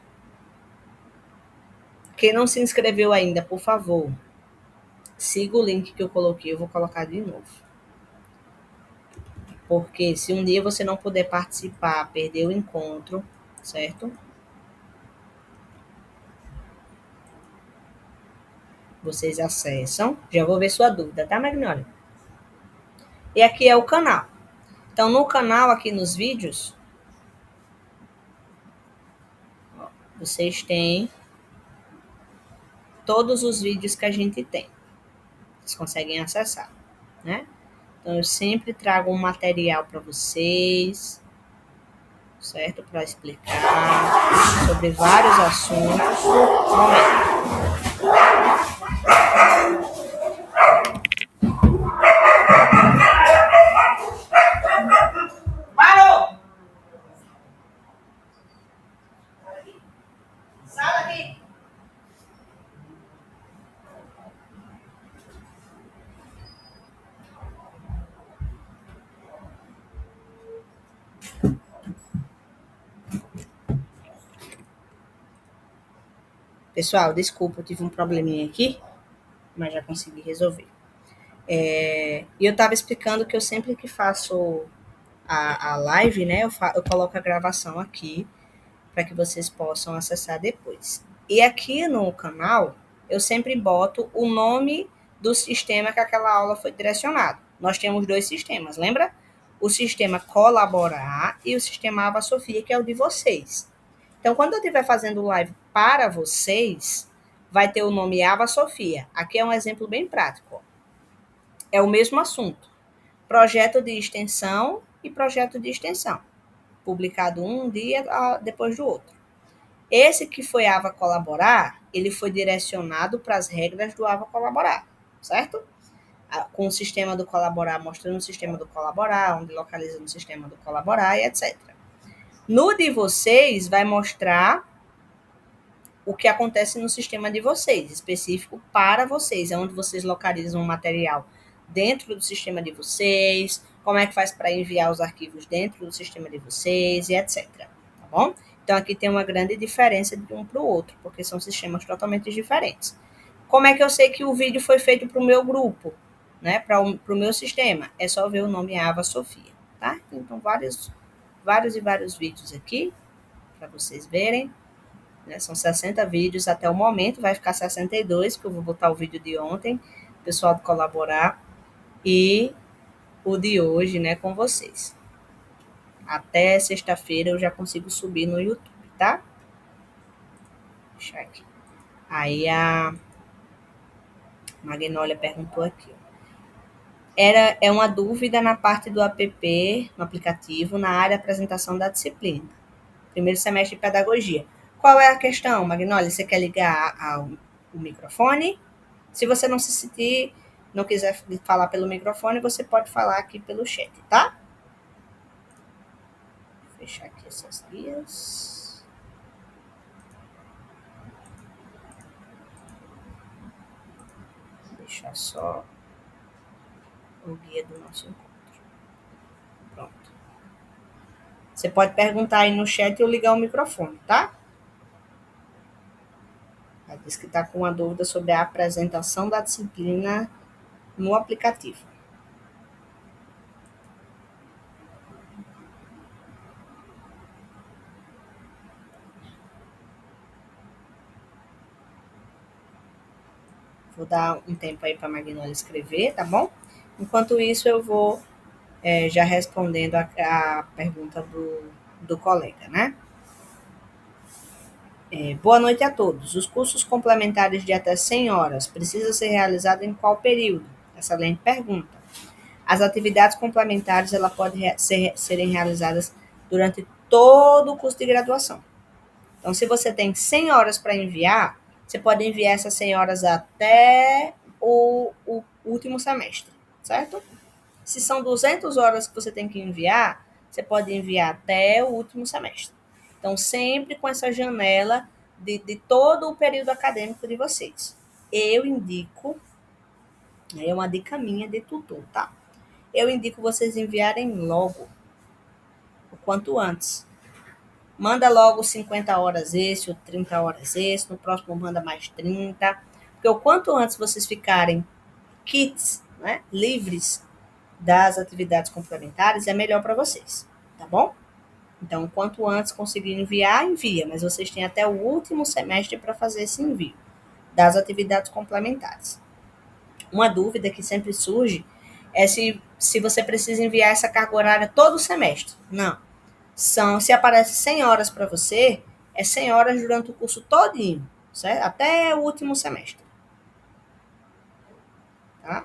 não se inscreveu ainda, por favor, siga o link que eu coloquei, eu vou colocar de novo. Porque se um dia você não puder participar, perder o encontro, certo? Vocês acessam. Já vou ver sua dúvida, tá, Magnólia? E aqui é o canal. Então, no canal, aqui nos vídeos, vocês têm todos os vídeos que a gente tem. Vocês conseguem acessar, né? Então, eu sempre trago um material para vocês, certo? Para explicar sobre vários assuntos. Um momento. Parou! Sai daqui! Pessoal, desculpa, eu tive um probleminha aqui, mas já consegui resolver. E eu estava explicando que eu sempre que faço a live, né, eu coloco a gravação aqui para que vocês possam acessar depois. E aqui no canal, eu sempre boto o nome do sistema que aquela aula foi direcionada. Nós temos 2 sistemas, lembra? O sistema Colaborar e o sistema Ava Sofia, que é o de vocês. Então, quando eu estiver fazendo live para vocês, vai ter o nome Ava Sofia. Aqui é um exemplo bem prático. É o mesmo assunto. Projeto de extensão e projeto de extensão. Publicado um dia depois do outro. Esse que foi Ava Colaborar, ele foi direcionado para as regras do Ava Colaborar, certo? Com o sistema do Colaborar, mostrando o sistema do Colaborar, onde localiza no sistema do Colaborar e etc. No de vocês, vai mostrar o que acontece no sistema de vocês, específico para vocês, é onde vocês localizam o material dentro do sistema de vocês, como é que faz para enviar os arquivos dentro do sistema de vocês e etc. Tá bom? Então, aqui tem uma grande diferença de um para o outro, porque são sistemas totalmente diferentes. Como é que eu sei que o vídeo foi feito para o meu grupo, né? Para o meu sistema? É só ver o nome Ava Sofia, tá? Então, vários e vários vídeos aqui, para vocês verem. Né? São 60 vídeos até o momento, vai ficar 62, porque eu vou botar o vídeo de ontem, pessoal de Colaborar, e o de hoje, né, com vocês. Até sexta-feira eu já consigo subir no YouTube, tá? Deixa aqui. Aí a Magnólia perguntou aqui. É uma dúvida na parte do app, no aplicativo, na área de apresentação da disciplina. Primeiro semestre de pedagogia. Qual é a questão, Magnólia? Você quer ligar o microfone? Se você não se sentir, não quiser falar pelo microfone, você pode falar aqui pelo chat, tá? Vou fechar aqui essas guias. Vou deixar só o guia do nosso encontro. Pronto. Você pode perguntar aí no chat ou ligar o microfone, tá? Ela diz que está com uma dúvida sobre a apresentação da disciplina no aplicativo. Vou dar um tempo aí para a Magnólia escrever, tá bom? Enquanto isso, eu vou já respondendo a pergunta do colega, né? Boa noite a todos. Os cursos complementares de até 100 horas precisam ser realizados em qual período? Excelente pergunta. As atividades complementares ela podem serem realizadas durante todo o curso de graduação. Então, se você tem 100 horas para enviar, você pode enviar essas 100 horas até o último semestre, certo? Se são 200 horas que você tem que enviar, você pode enviar até o último semestre. Então, sempre com essa janela de todo o período acadêmico de vocês. Eu indico, é uma dica minha de tutor, tá? Eu indico vocês enviarem logo, o quanto antes. Manda logo 50 horas esse, ou 30 horas esse, no próximo manda mais 30. Porque o quanto antes vocês ficarem kits, né, livres das atividades complementares, é melhor para vocês, tá bom? Então, quanto antes conseguir enviar, envia, mas vocês têm até o último semestre para fazer esse envio das atividades complementares. Uma dúvida que sempre surge é se você precisa enviar essa carga horária todo semestre. Não. Se aparece 100 horas para você, é 100 horas durante o curso todinho, certo? Até o último semestre. Tá?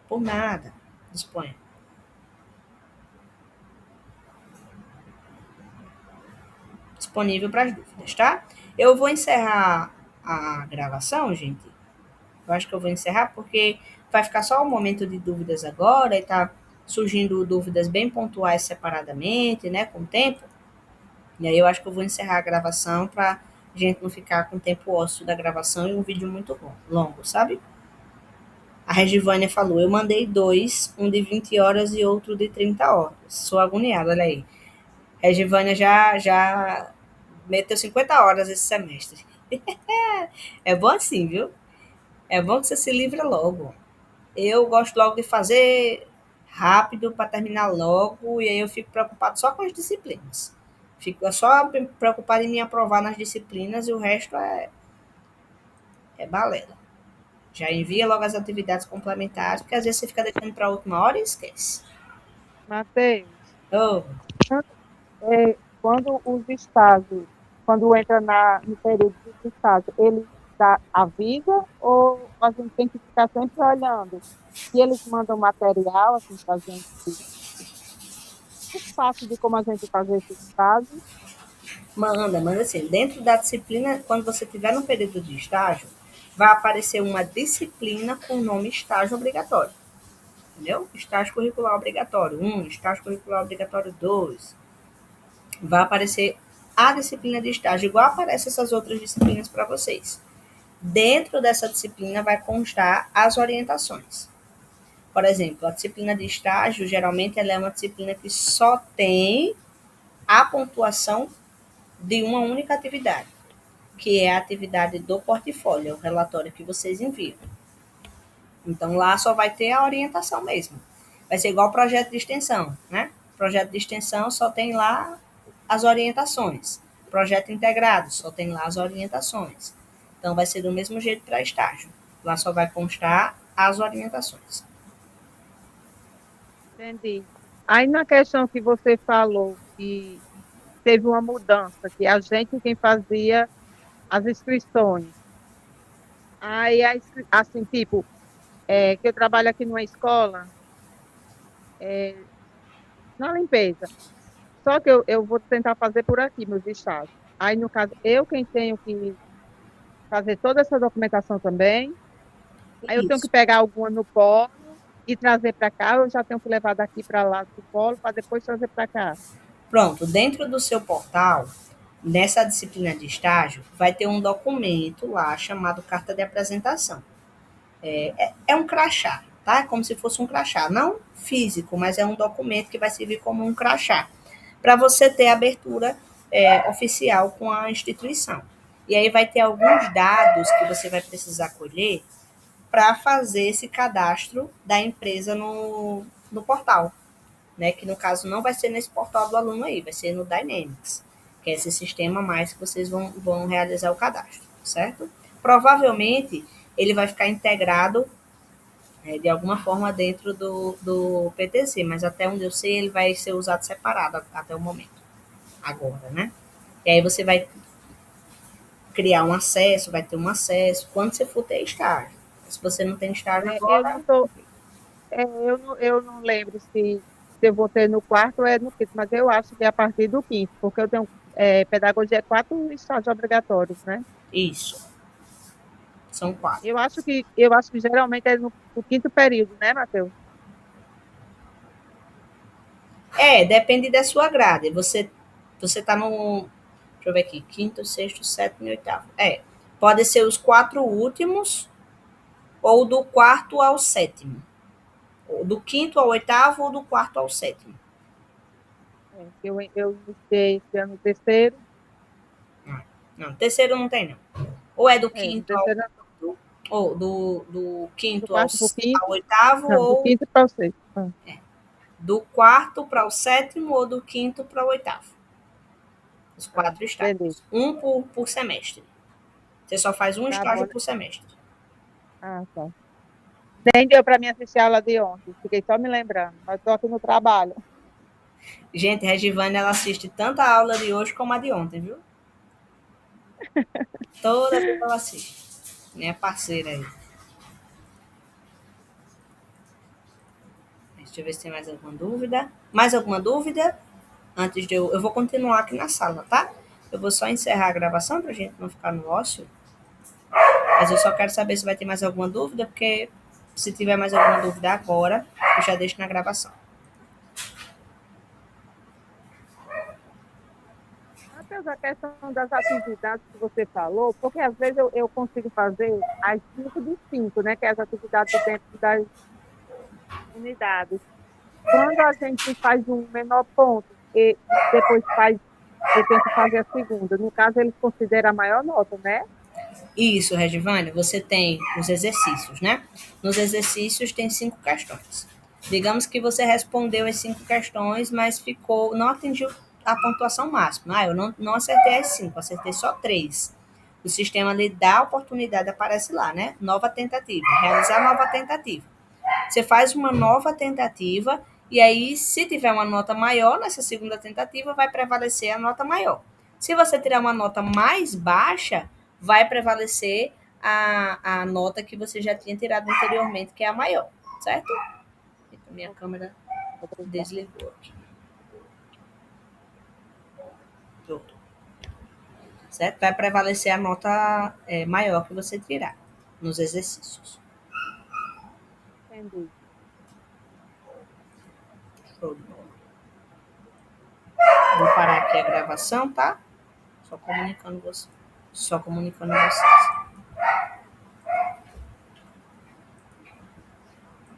Por nada. Disponha. Disponível para as dúvidas, tá? Eu vou encerrar a gravação, gente. Eu acho que eu vou encerrar porque vai ficar só um momento de dúvidas agora e tá surgindo dúvidas bem pontuais separadamente, né, com o tempo. E aí eu acho que eu vou encerrar a gravação para a gente não ficar com o tempo ósseo da gravação e um vídeo muito longo, sabe? A Regivânia falou, eu mandei 2, um de 20 horas e outro de 30 horas. Sou agoniada, olha aí. Regivânia já meteu 50 horas esse semestre. É bom assim, viu? É bom que você se livre logo. Eu gosto logo de fazer rápido para terminar logo, e aí eu fico preocupado só com as disciplinas. Fico só preocupado em me aprovar nas disciplinas e o resto é balela. Já envia logo as atividades complementares, porque às vezes você fica deixando para a última hora e esquece. Matheus, Oh, quando os estágios, quando entra no período dos estágios, ele avisa ou a gente tem que ficar sempre olhando? E eles mandam material assim, para a gente, muito fácil de como a gente fazer esse estágio. manda assim. Dentro da disciplina, quando você estiver no período de estágio, vai aparecer uma disciplina com o nome estágio obrigatório. Entendeu? Estágio curricular obrigatório 1, estágio curricular obrigatório 2. Vai aparecer a disciplina de estágio, igual aparece essas outras disciplinas para vocês. Dentro dessa disciplina vai constar as orientações. Por exemplo, a disciplina de estágio, geralmente, ela é uma disciplina que só tem a pontuação de uma única atividade, que é a atividade do portfólio, é o relatório que vocês enviam. Então, lá só vai ter a orientação mesmo. Vai ser igual projeto de extensão, né? Projeto de extensão só tem lá as orientações. Projeto integrado só tem lá as orientações. Então, vai ser do mesmo jeito para estágio. Lá só vai constar as orientações. Entendi. Aí na questão que você falou que teve uma mudança, que a gente quem fazia as inscrições. Aí, assim, tipo, que eu trabalho aqui numa escola, na limpeza. Só que eu vou tentar fazer por aqui, meus estágios. Aí, no caso, eu quem tenho que fazer toda essa documentação também. Aí eu tenho que Isso. pegar alguma no polo e trazer para cá, ou eu já tenho que levar daqui para lá do polo para depois trazer para cá. Pronto, dentro do seu portal, nessa disciplina de estágio, vai ter um documento lá chamado carta de apresentação. É um crachá, tá? É como se fosse um crachá, não físico, mas é um documento que vai servir como um crachá, para você ter abertura oficial com a instituição. E aí vai ter alguns dados que você vai precisar colher para fazer esse cadastro da empresa no portal, né? Que no caso não vai ser nesse portal do aluno aí, vai ser no Dynamics, que é esse sistema mais que vocês vão realizar o cadastro, certo? Provavelmente ele vai ficar integrado de alguma forma dentro do PTC, mas até onde eu sei ele vai ser usado separado até o momento, agora, né? E aí você vai criar um acesso, vai ter um acesso quando você for ter estágio. Se você não tem estágio Eu agora, não tô, eu não lembro se eu vou ter no quarto ou é no quinto, mas eu acho que é a partir do quinto, porque eu tenho pedagogia é 4 estágios obrigatórios, né? isso, são 4. Eu acho que geralmente é no quinto período, né, Matheus? Depende da sua grade. Você tá no. Deixa eu ver aqui. Quinto, sexto, sétimo e oitavo. Pode ser os 4 últimos, ou do quarto ao sétimo. Ou do quinto ao oitavo, ou do quarto ao sétimo. Eu iniciei esse ano no terceiro, Não, terceiro não tem, não. Ou é do no quinto ao terceiro, quarto, ou do do quinto quarto para o ao quinto, oitavo, não, do ou quinto para o sexto. do quarto para o sétimo, ou do quinto para o oitavo. Os 4 Entendi. estágios. Um por semestre. Você só faz um Tá bom, estágio né? por semestre. Tá. Nem deu para mim assistir a aula de ontem, fiquei só me lembrando, mas estou aqui no trabalho. Gente, Regivane, ela assiste tanto a aula de hoje como a de ontem, viu? Toda vez ela assiste. Minha parceira aí. Deixa eu ver se tem mais alguma dúvida. Mais alguma dúvida? Antes de eu vou continuar aqui na sala, tá? Eu vou só encerrar a gravação pra gente não ficar no ócio. Mas eu só quero saber se vai ter mais alguma dúvida, porque se tiver mais alguma dúvida agora, eu já deixo na gravação. Matheus, a questão das atividades que você falou, porque às vezes eu consigo fazer as 5 de 5, né? Que é as atividades dentro das unidades. Quando a gente faz um menor ponto e depois eu tenho que fazer a segunda, no caso eles consideram a maior nota, né? Isso, Regivane, você tem os exercícios, né? Nos exercícios tem 5 questões. Digamos que você respondeu as 5 questões, mas não atingiu a pontuação máxima. Eu não acertei as 5, acertei só 3. O sistema lhe dá a oportunidade, aparece lá, né? Nova tentativa, realizar nova tentativa. Você faz uma nova tentativa e aí, se tiver uma nota maior nessa segunda tentativa, vai prevalecer a nota maior. Se você tirar uma nota mais baixa, vai prevalecer a nota que você já tinha tirado anteriormente, que é a maior, certo? Minha câmera desligou aqui. Pronto. Certo? Vai prevalecer a nota maior que você tirar nos exercícios. Entendi. Show de bola. Vou parar aqui a gravação, tá? Só comunicando vocês.